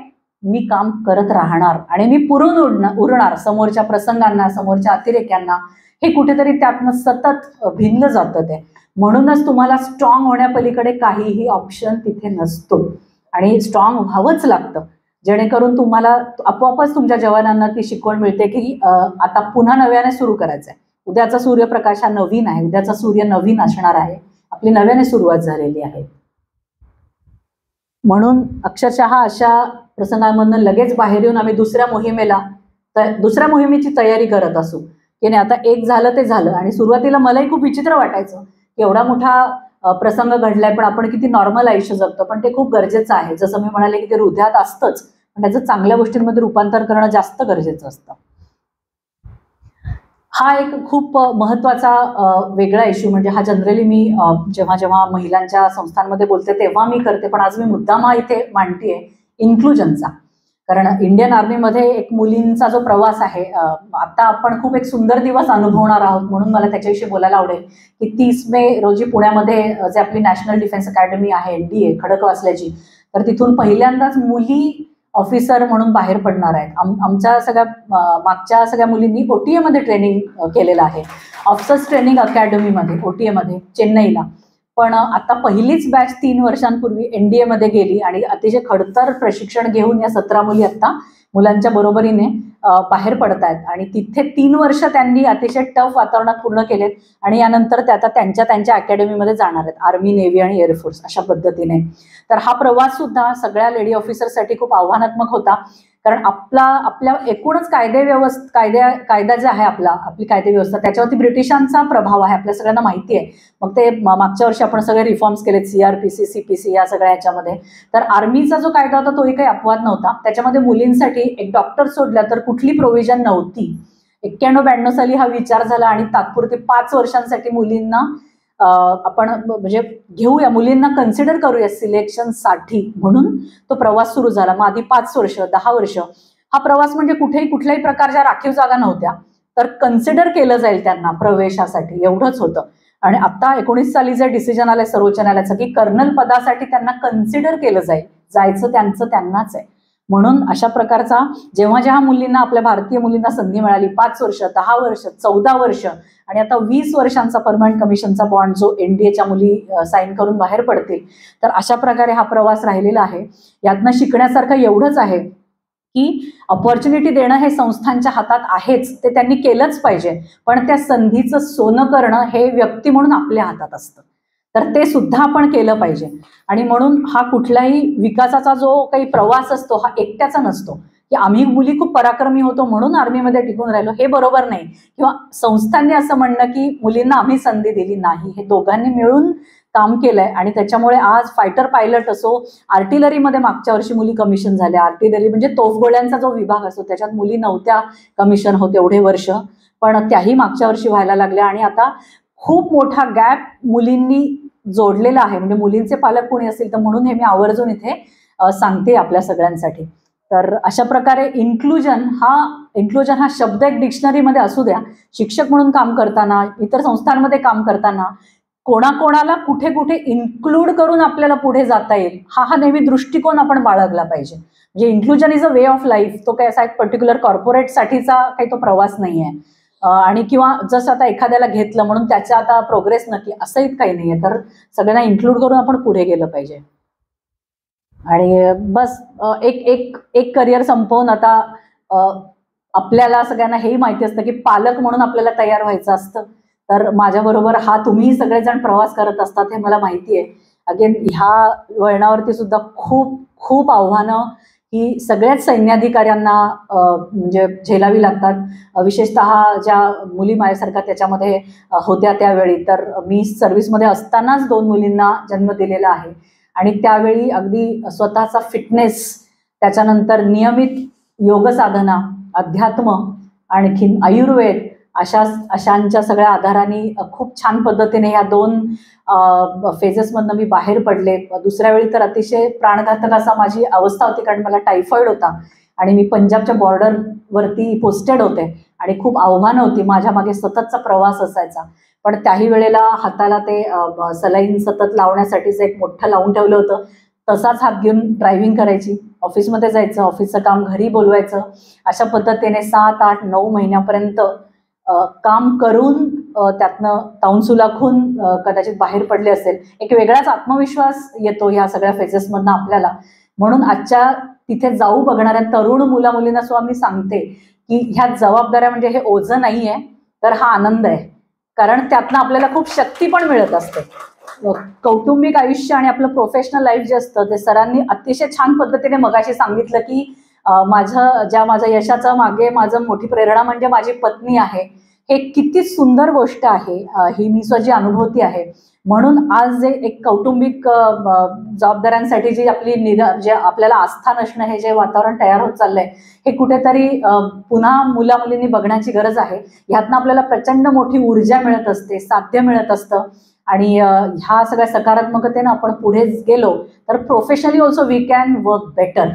A: मी काम करत राहणार आणि मी पुरून उरणार समोरच्या प्रसंगांना, समोरच्या अतिरेक्यांना. हे कुठेतरी त्यातनं सतत भिनलं जातं ते. म्हणूनच तुम्हाला स्ट्रॉंग होण्यापलीकडे काहीही ऑप्शन तिथे नसतो आणि स्ट्रॉंग व्हावंच लागतं, जेणेकरून तुम्हाला आपोआपच तुमच्या जवानांना ती शिकवण मिळते की आता पुन्हा नव्याने सुरू करायचं आहे. उद्याचा सूर्यप्रकाश हा नवीन आहे, उद्याचा सूर्य नवीन असणार आहे, आपली नव्याने सुरुवात झालेली आहे. म्हणून अक्षरशः अशा प्रसंगांमधून लगेच बाहेर येऊन आम्ही दुसऱ्या मोहिमेची तयारी करत असू की नाही. आता एक झालं ते झालं. आणि सुरुवातीला मलाही खूप विचित्र वाटायचं की एवढा मोठा प्रसंग घडलाय पण आपण किती नॉर्मल आयुष्य जगतो. पण ते खूप गरजेचं आहे. जसं मी म्हणाले की ते हृदयात असतंच, पण त्याचं चांगल्या गोष्टींमध्ये रूपांतर करणं जास्त गरजेचं असतं. हा एक खूप महत्वाचा वेगळा इश्यू. म्हणजे हा जनरली मी जेव्हा महिलांच्या संस्थांमध्ये बोलते तेव्हा मी करते, पण आज मी मुद्दाम हा इथे मांडतीये इन्क्लुजनचा. कारण इंडियन आर्मीमध्ये एक मुलींचा जो प्रवास आहे, आता आपण खूप एक सुंदर दिवस अनुभवणार आहोत, म्हणून मला त्याच्याविषयी बोलायला आवडेल की 30 मे रोजी पुण्यामध्ये जे आपली नॅशनल डिफेन्स अकॅडमी आहे NDA खडकवासल्याची, तर तिथून पहिल्यांदाच मुली ऑफिसर म्हणून बाहेर पडणार आहेत. आमच्या मागच्या सगळ्या मुलींनी OTA मध्ये ट्रेनिंग केलेलं आहे, ऑफिसर्स ट्रेनिंग अकॅडमीमध्ये OTA मध्ये चेन्नईला. पण आता पहिलीच बॅच 3 वर्षांपूर्वी NDA मध्ये गेली आणि अतिशय खडतर प्रशिक्षण घेऊन या 17 मुली आता मुलांच्या बरोबरीने बाहेर पडतायत. आणि तिथे 3 वर्ष त्यांनी अतिशय टफ वातावरणात पूर्ण केलेत आणि यानंतर त्या आता त्यांच्या अकॅडमीमध्ये जाणार आहेत, आर्मी, नेव्ही आणि एअरफोर्स अशा पद्धतीने. तर हा प्रवास सुद्धा सगळ्या लेडी ऑफिसरसाठी खूप आव्हानात्मक होता. कारण आपल्या एकूणच कायदा जे आहे आपली कायदे व्यवस्था त्याच्यावरती ब्रिटिशांचा प्रभाव आहे, आपल्या सगळ्यांना माहिती आहे. मग ते मागच्या वर्षी आपण सगळे रिफॉर्म्स केलेत, CRPC, CPC या सगळ्या ह्याच्यामध्ये. तर आर्मीचा जो कायदा होता तोही काही अपवाद नव्हता. त्याच्यामध्ये मुलींसाठी एक डॉक्टर सोडला तर कुठली प्रोव्हिजन नव्हती. 91-92 साली हा विचार झाला आणि तात्पुरते 5 वर्षांसाठी मुलींना आपण म्हणजे घेऊया, मुलींना कन्सिडर करूया सिलेक्शनसाठी म्हणून तो प्रवास सुरू झाला. मग आधी 5 वर्ष 10 वर्ष हा प्रवास म्हणजे कुठल्याही प्रकारच्या राखीव जागा नव्हत्या, तर कन्सिडर केलं जाईल त्यांना प्रवेशासाठी, एवढंच होतं. आणि आता 19 साली जे डिसिजन आलंय सर्वोच्च न्यायालयाचं की कर्नल पदासाठी त्यांना कन्सिडर केलं जायचं त्यांनाच आहे. म्हणून अशा प्रकारचा जेव्हा मुलींना, आपल्या भारतीय मुलींना संधी मिळाली 5 वर्ष 10 वर्ष 14 वर्ष आणि आता 20 वर्षांचा परमनंट कमिशनचा बॉन्ड जो NDAच्या मुली साईन करून बाहेर पडतील, तर अशा प्रकारे हा प्रवास राहिलेला आहे. यातनं शिकण्यासारखं एवढंच आहे की अपॉर्च्युनिटी देणं हे संस्थांच्या हातात आहेच, ते त्यांनी केलंच पाहिजे, पण त्या संधीचं सोनं करणं हे व्यक्ती म्हणून आपल्या हातात असतं, तर ते सुद्धा आपण केलं पाहिजे. आणि म्हणून हा कुठलाही विकासाचा जो काही प्रवास असतो हा एकट्याचा नसतो की आम्ही मुली खूप पराक्रमी होतो म्हणून आर्मीमध्ये टिकून राहिलो, हे बरोबर नाही. किंवा संस्थांनी असं म्हणणं की मुलींना आम्ही संधी दिली नाही, हे दोघांनी मिळून काम केलंय. आणि त्याच्यामुळे आज फायटर पायलट असो, आर्टिलरीमध्ये मागच्या वर्षी मुली कमिशन झाल्या. आर्टिलरी म्हणजे तोफगोळ्यांचा जो विभाग असतो त्याच्यात मुली नव्हत्या कमिशन होत एवढे वर्ष, पण त्याही मागच्या वर्षी व्हायला लागल्या. आणि आता खूप मोठा गॅप मुलींनी जोडलेला आहे. म्हणजे मुलींचे पालक कोणी असतील तर म्हणून हे मी आवर्जून इथे सांगते आपल्या सगळ्यांसाठी. तर अशा प्रकारे इन्क्लुजन हा शब्द एक डिक्शनरीमध्ये असू द्या, शिक्षक म्हणून काम करताना, इतर संस्थांमध्ये काम करताना कोणाकोणाला कुठे कुठे इन्क्लूड करून आपल्याला पुढे जाता येईल हा नेहमी दृष्टिकोन आपण बाळगला पाहिजे. म्हणजे inclusion is a way of life, तो काय असा एक पर्टिक्युलर कॉर्पोरेटसाठीचा काही तो प्रवास नाही आहे. आणि किंवा जसं आता एखाद्याला घेतलं म्हणून त्याच्या आता प्रोग्रेस नक्की असंही काही नाहीये, तर सगळ्यांना इन्क्लूड करून आपण पुढे गेलं पाहिजे. आणि बस एक करिअर संपवून आता आपल्याला सगळ्यांना हेही माहिती असतं की पालक म्हणून आपल्याला तयार व्हायचं असतं. तर माझ्याबरोबर हा तुम्ही सगळेजण प्रवास करत असतात हे मला माहिती आहे. अगेन ह्या वळणावरती सुद्धा खूप खूप आव्हानं ही सगळ्याच सैन्याधिकाऱ्यांना म्हणजे झेलावी लागतात. विशेषतः ज्या मुली माझ्यासारख्या त्याच्यामध्ये होत्या त्यावेळी, तर मी सर्व्हिसमध्ये असतानाच 2 मुलींना जन्म दिलेला आहे. आणि त्यावेळी अगदी स्वतःचा फिटनेस, त्याच्यानंतर नियमित योग साधना, अध्यात्म, आणखीन आयुर्वेद अशांच्या सगळ्या आधाराने खूप छान पद्धतीने ह्या 2 फेजेसमधनं मी बाहेर पडले. दुसऱ्या वेळी तर अतिशय प्राणघातक असा माझी अवस्था होती, कारण मला टायफॉइड होता आणि मी पंजाबच्या बॉर्डरवरती पोस्टेड होते आणि खूप आव्हानं होती. माझ्या मागे सततचा प्रवास असायचा, पण त्याही वेळेला हाताला ते सलाईन सतत लावण्यासाठीच एक मोठं लावून ठेवलं होतं. तसाच हात घेऊन ड्रायव्हिंग करायची, ऑफिसमध्ये जायचं, ऑफिसचं काम घरी बोलवायचं. अशा पद्धतीने 7, 8, 9 महिन्यापर्यंत काम करून त्यातनं ताऊन सुलाखून कदाचित बाहेर पडले असेल. एक वेगळाच आत्मविश्वास येतो ह्या सगळ्या फेजेसमधनं आपल्याला. म्हणून आजच्या तिथे जाऊ बघणाऱ्या तरुण मुलींना सुद्धा मी सांगते की ह्या जबाबदाऱ्या म्हणजे हे ओझं नाही आहे, तर हा आनंद आहे. कारण त्यातनं आपल्याला खूप शक्ती पण मिळत असते. कौटुंबिक आयुष्य आणि आपलं प्रोफेशनल लाईफ जे असतं ते सरांनी अतिशय छान पद्धतीने मगाशी सांगितलं की माझ्या यशाचा मागे माझं मोठी प्रेरणा म्हणजे माझी पत्नी आहे. हे किती सुंदर गोष्ट आहे, ही मी स्वतःची अनुभूती आहे. म्हणून आज जे एक कौटुंबिक जबाबदाऱ्यांसाठी जी आपली जे आपल्याला आस्था नसणं हे जे वातावरण तयार होत चाललंय, हे कुठेतरी पुन्हा मुलींनी बघण्याची गरज आहे. ह्यातनं आपल्याला प्रचंड मोठी ऊर्जा मिळत असते, साध्य मिळत असतं. आणि ह्या सगळ्या सकारात्मकतेनं आपण पुढे गेलो तर professionally also we can work better.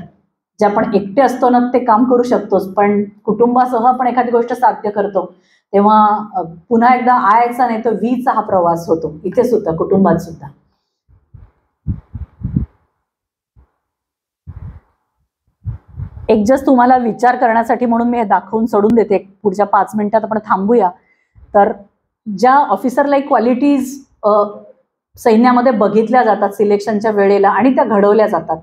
A: जे आपण एकटे असतो ना ते काम करू शकतोच, पण कुटुंबासह आपण एखादी गोष्ट साध्य करतो तेव्हा पुन्हा एकदा आयचा नाही तर वीचा हा प्रवास होतो, इथे सुद्धा कुटुंबात सुद्धा. एक जस्ट तुम्हाला विचार करण्यासाठी म्हणून मी हे दाखवून सोडून देते. पुढच्या 5 मिनिटात आपण थांबूया. तर ज्या ऑफिसर लाईक क्वालिटीज सैन्यामध्ये बघितल्या जातात सिलेक्शनच्या वेळेला आणि त्या घडवल्या जातात,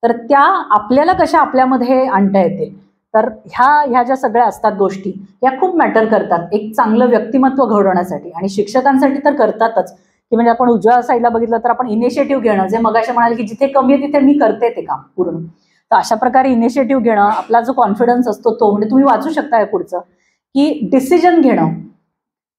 A: तर त्या आपल्याला कशा आपल्यामध्ये आणता येतील. तर ह्या ज्या सगळ्या असतात गोष्टी या खूप मॅटर करतात एक चांगलं व्यक्तिमत्व घडवण्यासाठी. आणि शिक्षकांसाठी तर करतातच, की म्हणजे आपण उजव्या साईडला बघितलं तर आपण इनिशिएटिव्ह घेणं, जे मगाशी म्हणाले की जिथे कमी आहे तिथे मी करते ते काम पूर्ण. तर अशा प्रकारे इनिशिएटिव्ह घेणं, आपला जो कॉन्फिडन्स असतो तो, म्हणजे तुम्ही वाचू शकता पुढचं की डिसिजन घेणं.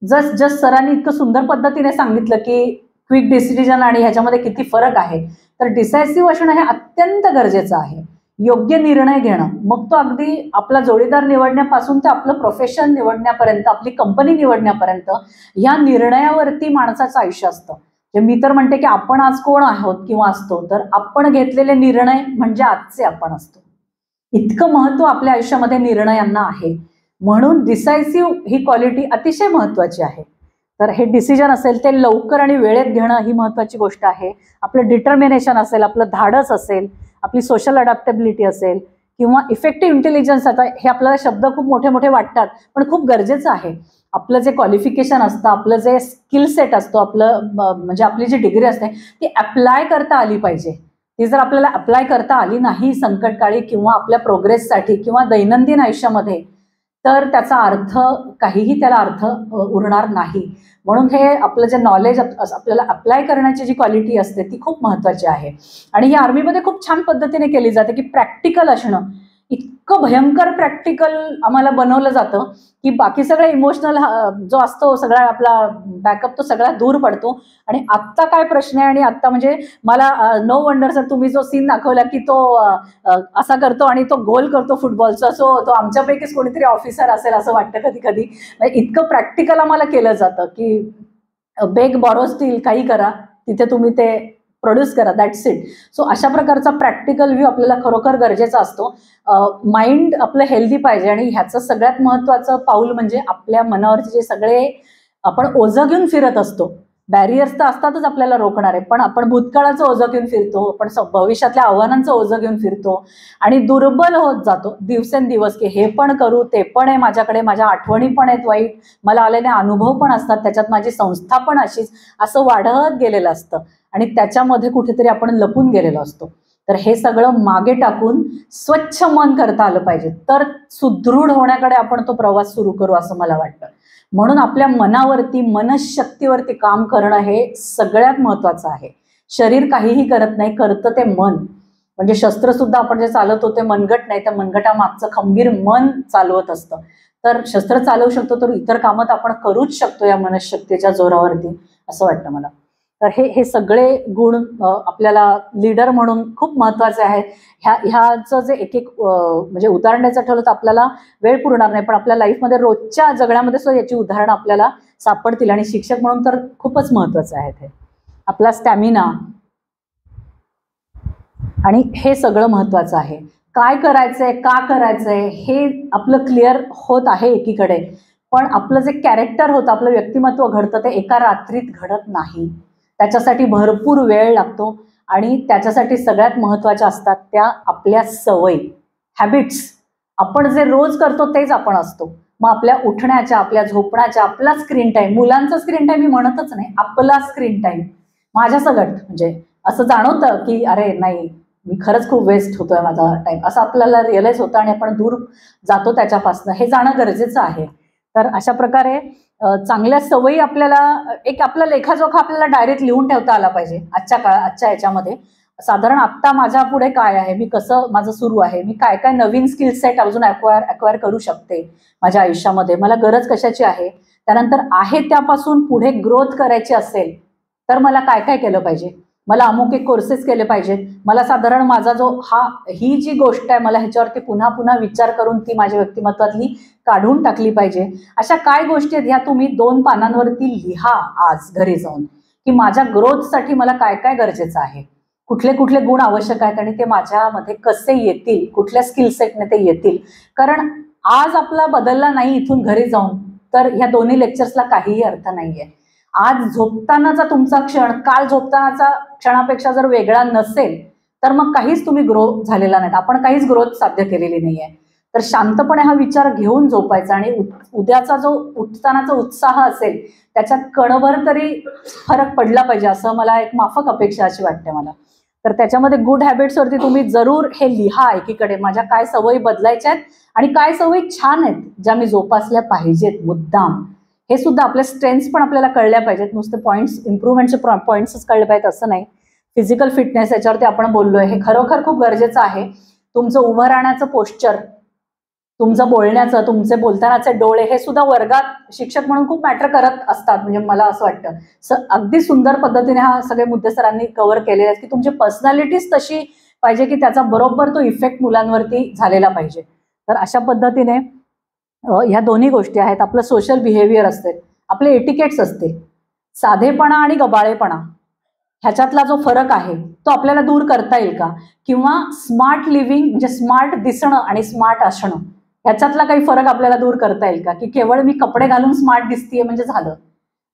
A: जस्ट सरांनी इतकं सुंदर पद्धतीने सांगितलं की क्विक डिसिजन आणि ह्याच्यामध्ये किती फरक आहे. तर डिसायसिव्ह असणं हे अत्यंत गरजेचं आहे. योग्य निर्णय घेणं, मग तो अगदी आपला जोडीदार निवडण्यापासून ते आपलं प्रोफेशन निवडण्यापर्यंत, आपली कंपनी निवडण्यापर्यंत या निर्णयावरती माणसाचं आयुष्य असतं. मी तर म्हणते की आपण आज कोण आहोत किंवा असतो, तर आपण घेतलेले निर्णय म्हणजे आजचे आपण असतो. इतकं महत्व आपल्या आयुष्यामध्ये निर्णयांना आहे. म्हणून डिसायसिव्ह ही क्वालिटी अतिशय महत्वाची आहे. तर हे डिसिजन असेल ते लवकर आणि वेळेत घेणं ही महत्वाची गोष्ट आहे. आपलं डिटर्मिनेशन असेल, आपलं धाडस असेल, आपली सोशल अडॅप्टेबिलिटी असेल किंवा इफेक्टिव्ह इंटेलिजन्स, आता हे आपल्याला शब्द खूप मोठे मोठे वाटतात पण खूप गरजेचं आहे. आपलं जे क्वालिफिकेशन असतं, आपलं जे स्किल सेट असतो, आपलं म्हणजे आपली जी डिग्री असते ती अप्लाय करता आली पाहिजे. ती जर आपल्याला अप्लाय करता आली नाही संकटकाळी किंवा आपल्या प्रोग्रेससाठी किंवा दैनंदिन आयुष्यामध्ये, तर त्याचा अर्थ काहीही त्याला अर्थ उरणार नाही. म्हणून हे आपलं जे नॉलेज आपल्याला अप्लाय करण्याची जी क्वालिटी असते ती खूप महत्वाची आहे. आणि ही आर्मीमध्ये खूप छान पद्धतीने केली जाते की प्रॅक्टिकल असणं. इतकं भयंकर प्रॅक्टिकल आम्हाला बनवलं जातं की बाकी सगळं इमोशनल जो असतो सगळा आपला बॅकअप तो सगळा दूर पडतो. आणि आत्ता काय प्रश्न आहे, आणि आत्ता म्हणजे मला नो वंडर सर तुम्ही जो सीन दाखवला की तो असा करतो आणि तो गोल करतो फुटबॉलचा, सो तो आमच्यापैकीच कोणीतरी ऑफिसर असेल असं वाटतं कधी कधी. इतकं प्रॅक्टिकल आम्हाला केलं जातं की बेग बॉरो स्टील, काही करा तिथे तुम्ही ते प्रोड्यूस करा, दॅट्स इट. सो अशा प्रकारचा प्रॅक्टिकल व्ह्यू आपल्याला खरोखर गरजेचा असतो. माइंड आपलं हेल्दी पाहिजे. आणि ह्याचं सगळ्यात महत्वाचं पाऊल म्हणजे आपल्या मनावरचे जे सगळे आपण ओझं घेऊन फिरत असतो, बॅरियर्स तर असतातच आपल्याला रोखणारे, पण आपण भूतकाळाचं ओझं घेऊन फिरतो, आपण भविष्यातल्या आव्हानांचं ओझं घेऊन फिरतो आणि दुर्बल होत जातो दिवसेंदिवस की हे पण करू, ते पण आहे माझ्याकडे, माझ्या आठवणी पण आहेत वाईट, मला आलेले अनुभव पण असतात, त्याच्यात माझी संस्था पण अशीच, असं वाढत गेलेलं असतं आणि त्याच्यामध्ये कुठेतरी आपण लपून गेलेलो असतो. तर हे सगळं मागे टाकून स्वच्छ मन करता आलं पाहिजे, तर सुदृढ होण्याकडे आपण तो प्रवास सुरू करू असं मला वाटतं. म्हणून आपल्या मनावरती, मनशक्तीवरती काम करणं हे सगळ्यात महत्वाचं आहे. शरीर काहीही करत नाही, करतं ते मन. म्हणजे शस्त्र सुद्धा आपण जे चालवतो ते मनगट नाही, त्या मनगटामागचं खंबीर मन चालवत असतं. तर शस्त्र चालवू शकतो तर इतर कामं तर आपण करूच शकतो या मनशक्तीच्या जोरावरती, असं वाटतं मला. तर हे सगळे गुण आपल्याला लीडर म्हणून खूप महत्वाचे आहेत. ह्याचं जे एक म्हणजे उदाहरण द्यायचं ठरलं तर आपल्याला वेळ पुरणार नाही, पण आपल्या लाईफमध्ये रोजच्या जगण्यामध्ये सुद्धा याची उदाहरणं आपल्याला सापडतील. आणि शिक्षक म्हणून तर खूपच महत्वाचं आहे हे. आपला स्टॅमिना आणि हे सगळं महत्वाचं आहे. काय करायचंय, का करायचंय हे आपलं क्लिअर होत आहे एकीकडे, पण आपलं जे कॅरेक्टर होतं, आपलं व्यक्तिमत्व घडतं ते एका रात्रीत घडत नाही. त्याच्यासाठी भरपूर वेळ लागतो आणि त्याच्यासाठी सगळ्यात महत्त्वाच्या असतात त्या आपल्या सवयी, हॅबिट्स. आपण जे रोज करतो तेच आपण असतो. मग आपल्या उठण्याच्या, आपल्या झोपण्याच्या, आपला स्क्रीन टाईम, मुलांचा स्क्रीन टाईम मी म्हणतच नाही, आपला स्क्रीन टाईम माझ्या सगळं म्हणजे असं जाणवतं की अरे नाही, मी खरंच खूप वेस्ट होतोय माझा टाईम, असं आपल्याला रिअलाइज होतं आणि आपण दूर जातो त्याच्यापासून. हे जाणं गरजेचं आहे. तर अशा प्रकारे चांगल्या सवयी आपल्याला, एक आपला लेखाजोखा आपल्याला डायरेक्ट लिहून ठेवता आला पाहिजे आजच्या याच्यामध्ये. साधारण आत्ता माझ्या पुढे काय आहे, मी कसं माझं सुरू आहे, मी काय काय नवीन स्किल सेट अजून अक्वायर करू शकते माझ्या आयुष्यामध्ये, मला गरज कशाची आहे, त्यानंतर आहे त्यापासून पुढे ग्रोथ करायची असेल तर मला काय काय केलं पाहिजे, मला अमुक एक कोर्सेस केले पाहिजेत, मला साधारण माझा जो ही जी गोष्ट आहे मला ह्याच्यावरती पुन्हा पुन्हा विचार करून ती माझ्या व्यक्तिमत्वातली काढून टाकली पाहिजे. अशा काय गोष्टी आहेत ह्या तुम्ही 2 पानांवरती लिहा आज घरी जाऊन, की माझ्या ग्रोथसाठी मला काय काय गरजेचं आहे, कुठले कुठले गुण आवश्यक आहेत आणि ते माझ्यामध्ये कसे येतील, कुठल्या स्किल सेटने ते येतील. कारण आज आपला बदलला नाही इथून घरी जाऊन तर ह्या दोन्ही लेक्चर्सला काहीही अर्थ नाहीये. आज झोपतानाचा तुमचा क्षण काल झोपतानाचा क्षणापेक्षा जर वेगळा नसेल तर मग काहीच तुम्ही ग्रो झालेला नाही, आपण काहीच ग्रोथ साध्य केलेली नाहीये. तर शांतपणे हा विचार घेऊन झोपायचा आणि उद्याचा जो उठतानाचा उत्साह असेल त्याच्यात कणभर तरी फरक पडला पाहिजे, असं मला एक माफक अपेक्षा अशी वाटते मला. तर त्याच्यामध्ये गुड हॅबिट्सवरती तुम्ही जरूर हे लिहा एकीकडे, माझ्या काय सवयी बदलायच्या आहेत आणि काय सवयी छान आहेत ज्या मी जोपासल्या पाहिजेत मुद्दाम. हे सुद्धा आपल्या स्ट्रेंथ्स पण आपल्याला कळल्या पाहिजेत, नुसते पॉईंट्स इम्प्रूव्हमेंटचे पॉईंट्सच कळले पाहिजेत असं नाही. फिजिकल फिटनेस याच्यावरती आपण बोललोय, हे खरोखर खूप गरजेचं आहे. तुमचं उभं राहण्याचं पोश्चर, तुमचं बोलण्याचं, तुमचे बोलतानाचे डोळे, हे सुद्धा वर्गात शिक्षक म्हणून खूप मॅटर करत असतात. म्हणजे मला असं वाटतं अगदी सुंदर पद्धतीने हा सगळे मुद्दे सरांनी कव्हर केलेले आहेत की तुमची पर्सनॅलिटीच तशी पाहिजे की त्याचा बरोबर तो इफेक्ट मुलांवरती झालेला पाहिजे. तर अशा पद्धतीने ह्या दोन्ही गोष्टी आहेत. आपलं सोशल बिहेवियर असते, आपले एटिकेट्स असते, साधेपणा आणि गबाळेपणा ह्याच्यातला जो फरक आहे तो आपल्याला दूर करता येईल का? किंवा स्मार्ट लिव्हिंग म्हणजे स्मार्ट दिसणं आणि स्मार्ट असणं ह्याच्यातला काही फरक आपल्याला दूर करता येईल का? की केवळ मी कपडे घालून स्मार्ट दिसतीये म्हणजे झालं,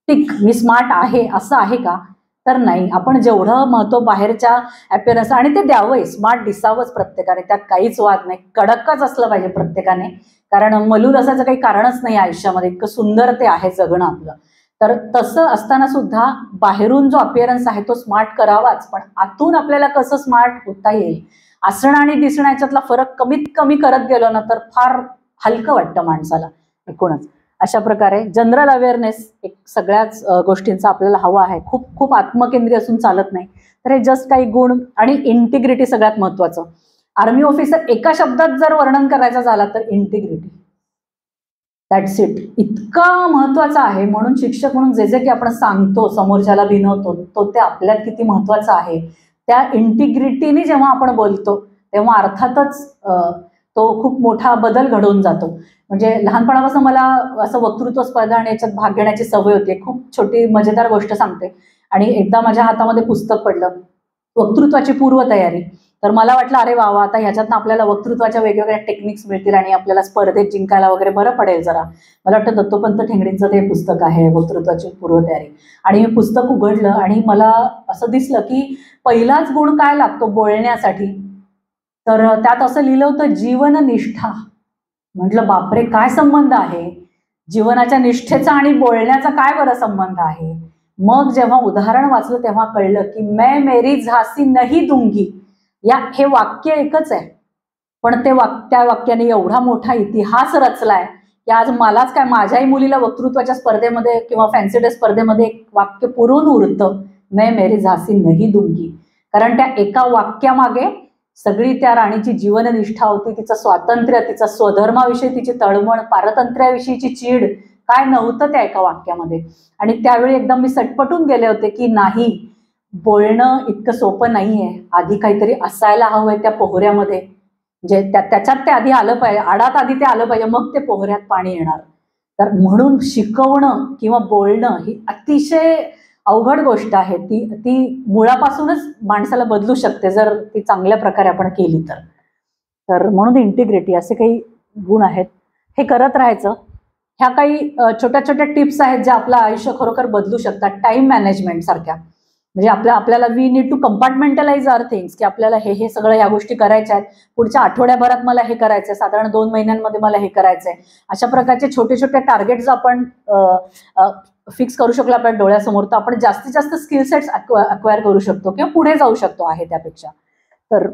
A: ठीक मी स्मार्ट आहे असं आहे का? तर नाही. आपण जेवढं महत्व बाहेरच्या अपिअरन्स, आणि ते द्यावंय, स्मार्ट दिसावंच प्रत्येकाने, त्यात काहीच वाद नाही. कडकच असलं पाहिजे प्रत्येकाने, कारण मलूल असायचं काही कारणच नाही आयुष्यामध्ये, इतकं सुंदर ते आहे जगणं आपलं. तर तसं असताना सुद्धा बाहेरून जो अपिअरन्स आहे तो स्मार्ट करावाच, पण आतून आपल्याला कसं स्मार्ट होता येईल, असणं आणि दिसणं याच्यातला फरक कमीत कमी करत गेलो ना तर फार हलकं वाटतं माणसाला एकूणच. अशा प्रकारे जनरल अवेअरनेस एक सगळ्याच गोष्टींचा आपल्याला हवा आहे. खूप खूप आत्मकेंद्री असून चालत नाही. तर हे जस्ट काही गुण आणि इंटिग्रिटी सगळ्यात महत्वाचं. आर्मी ऑफिसर एका शब्दात जर वर्णन करायचं झाला तर इंटिग्रिटी, दॅट्स इट. इतका महत्वाचा आहे. म्हणून शिक्षक म्हणून जे जे की आपण सांगतो, समोरच्याला भिनवतो, तो ते आपल्यात किती महत्वाचा आहे. त्या इंटिग्रिटीने जेव्हा आपण बोलतो तेव्हा अर्थातच तो खूप मोठा बदल घडवून जातो. म्हणजे लहानपणापासून मला असं वक्तृत्व स्पर्धा आणि याच्यात भाग घेण्याची सवय होती. खूप छोटी मजेदार गोष्ट सांगते. आणि एकदा माझ्या हातामध्ये पुस्तक पडलं, वक्तृत्वाची पूर्वतयारी. तर मला वाटलं अरे वा, आता ह्याच्यातनं आपल्याला वक्तृत्वाच्या वेगवेगळ्या टेक्निक्स मिळतील आणि आपल्याला स्पर्धेत जिंकायला वगैरे बरं पडेल जरा. मला वाटतं दत्तोपंत ठेंगडींचं ते पुस्तक आहे वक्तृत्वाची पूर्वतयारी. आणि मी पुस्तक उघडलं आणि मला असं दिसलं की पहिलाच गुण काय लागतो बोलण्यासाठी, तर त्यात असं लिहिलं होतं जीवननिष्ठा. म्हटलं बापरे, काय संबंध आहे जीवनाच्या निष्ठेचा आणि बोलण्याचा, काय बरं संबंध आहे. मग जेव्हा उदाहरण वाचलं तेव्हा कळलं की मैं मेरी झांसी नहीं दूंगी, हे वाक्य एकच आहे, पण त्या वाक्याने एवढा मोठा इतिहास रचलाय की आज मलाच काय, माझ्याही मुलीला वक्तृत्वाच्या स्पर्धेमध्ये किंवा फॅन्सी ड्रेस स्पर्धेमध्ये एक वाक्य पुरून उरतं, मैं मेरी झांसी नहीं दूंगी. कारण त्या एका वाक्यामागे सगळी त्या राणीची जीवननिष्ठा होती, तिचं स्वातंत्र्य, तिचा स्वधर्माविषयी तिची तळमळ, पारतंत्र्याविषयीची चीड, काय नव्हतं त्या एका वाक्यामध्ये. आणि त्यावेळी एकदम मी सटपटून गेले होते की नाही, बोलणं इतकं सोपं नाहीये, आधी काहीतरी असायला हवंय त्या पोहऱ्यामध्ये, जे त्याच्यात ते आधी आलं पाहिजे, आडात आधी ते आलं पाहिजे, मग ते पोहऱ्यात पाणी येणार. तर म्हणून शिकवणं किंवा बोलणं ही अतिशय अवघड गोष्ट आहे. ती मुळापासूनच माणसाला बदलू शकते जर ती चांगल्या प्रकारे आपण केली तर म्हणून इंटिग्रिटी असे काही गुण आहेत. हे करत राहायचं. ह्या काही छोट्या छोट्या टिप्स आहेत ज्या आपलं आयुष्य खरोखर बदलू शकतात. टाइम मॅनेजमेंट सारख्या, म्हणजे आपल्याला we need to compartmentalise our things, की आपल्याला हे सगळं ह्या गोष्टी करायच्या आहेत, पुढच्या आठवड्याभरात मला हे करायचं आहे, साधारण 2 महिन्यांमध्ये मला हे करायचं आहे. अशा प्रकारचे छोटे छोटे टार्गेट्स आपण फिक्स करू शकलो आपल्या डोळ्यासमोर, तर आपण जास्तीत जास्त स्किल सेट्स अक्वायर करू शकतो किंवा पुढे जाऊ शकतो आहे त्यापेक्षा. तर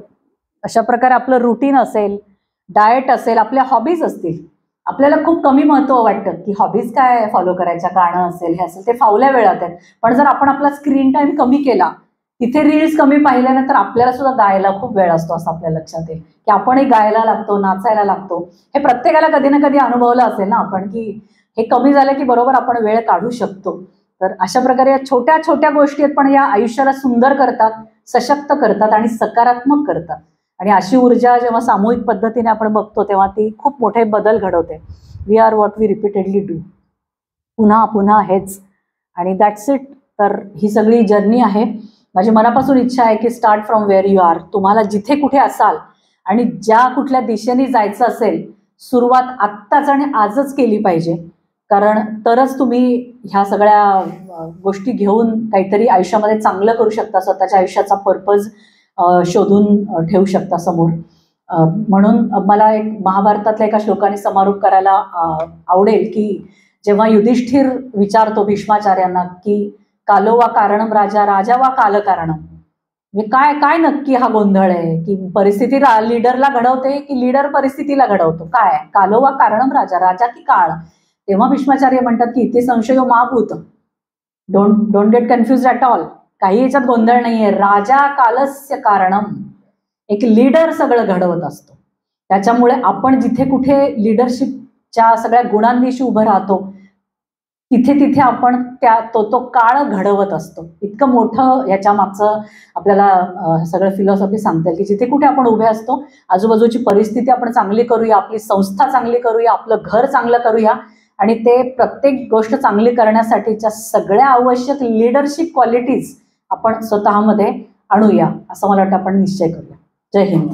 A: अशा प्रकारे आपलं रुटीन असेल, डाएट असेल, आपल्या हॉबीज असतील. आपल्याला खूप कमी महत्व वाटतं की हॉबीज काय फॉलो करायच्या, गाणं असेल, हे असेल, ते फावल्या वेळात आहेत. पण जर आपण आपला स्क्रीन टाइम कमी केला, तिथे रील्स कमी पाहिल्यानंतर आपल्याला सुद्धा गायला खूप वेळ असतो असं आपल्या लक्षात येईल की आपणही गायला लागतो, नाचायला लागतो. हे प्रत्येकाला कधी ना कधी अनुभवलं असेल ना आपण, की हे कमी झालं की बरोबर आपण वेळ काढू शकतो. तर अशा प्रकारे या छोट्या छोट्या गोष्टी आहेत, पण या आयुष्याला सुंदर करतात, सशक्त करतात आणि सकारात्मक करतात. आणि अशी ऊर्जा जेव्हा सामूहिक पद्धतीने आपण बघतो तेव्हा ती खूप मोठे बदल घडवते. We are what we repeatedly do. पुन्हा पुन्हा हेच, आणि दॅट्स इट. तर ही सगळी जर्नी आहे. माझी मनापासून इच्छा आहे की start from where you are. तुम्हाला जिथे कुठे असाल आणि ज्या कुठल्या दिशेने जायचं असेल, सुरुवात आत्ताच आणि आजच केली पाहिजे. कारण तरच तुम्ही ह्या सगळ्या गोष्टी घेऊन काहीतरी आयुष्यामध्ये चांगलं करू शकता, स्वतःच्या आयुष्याचा पर्पज शोधून ठेवू शकता समोर. म्हणून मला एक महाभारतातल्या एका श्लोकाने समारोप करायला आवडेल की जेव्हा युधिष्ठिर विचारतो भीष्माचार्यांना की कालो वा कारणम राजा, राजा वा काल कारणम, म्हणजे काय काय नक्की हा गोंधळ आहे की परिस्थिती लीडरला घडवते की लीडर परिस्थितीला घडवतो, काय कालो वा कारणम राजा, राजा की काळ. तेव्हा भीष्माचार्य म्हणतात की इथे संशयो मा भूत, don't get confuse at all. काही याच्यात गोंधळ नाहीये. राजा कालस्य कारणम, एक लीडर सगळं घडवत असतो. त्याच्यामुळे आपण जिथे कुठे लीडरशिपच्या सगळ्या गुणांविषयी उभं राहतो तिथे तिथे आपण तो काळ घडवत असतो. इतकं मोठं याच्या मागचं आपल्याला सगळं फिलॉसॉफी सांगता की जिथे कुठे आपण उभे असतो आजूबाजूची परिस्थिती आपण चांगली करूया, आपली संस्था चांगली करूया, आपलं घर चांगलं करूया आणि ते प्रत्येक गोष्ट चांगली करण्यासाठीच्या सगळ्या आवश्यक लीडरशिप क्वालिटीज आपण स्वतःमध्ये आणूया असं मला वाटतं आपण निश्चय करूया. जय हिंद.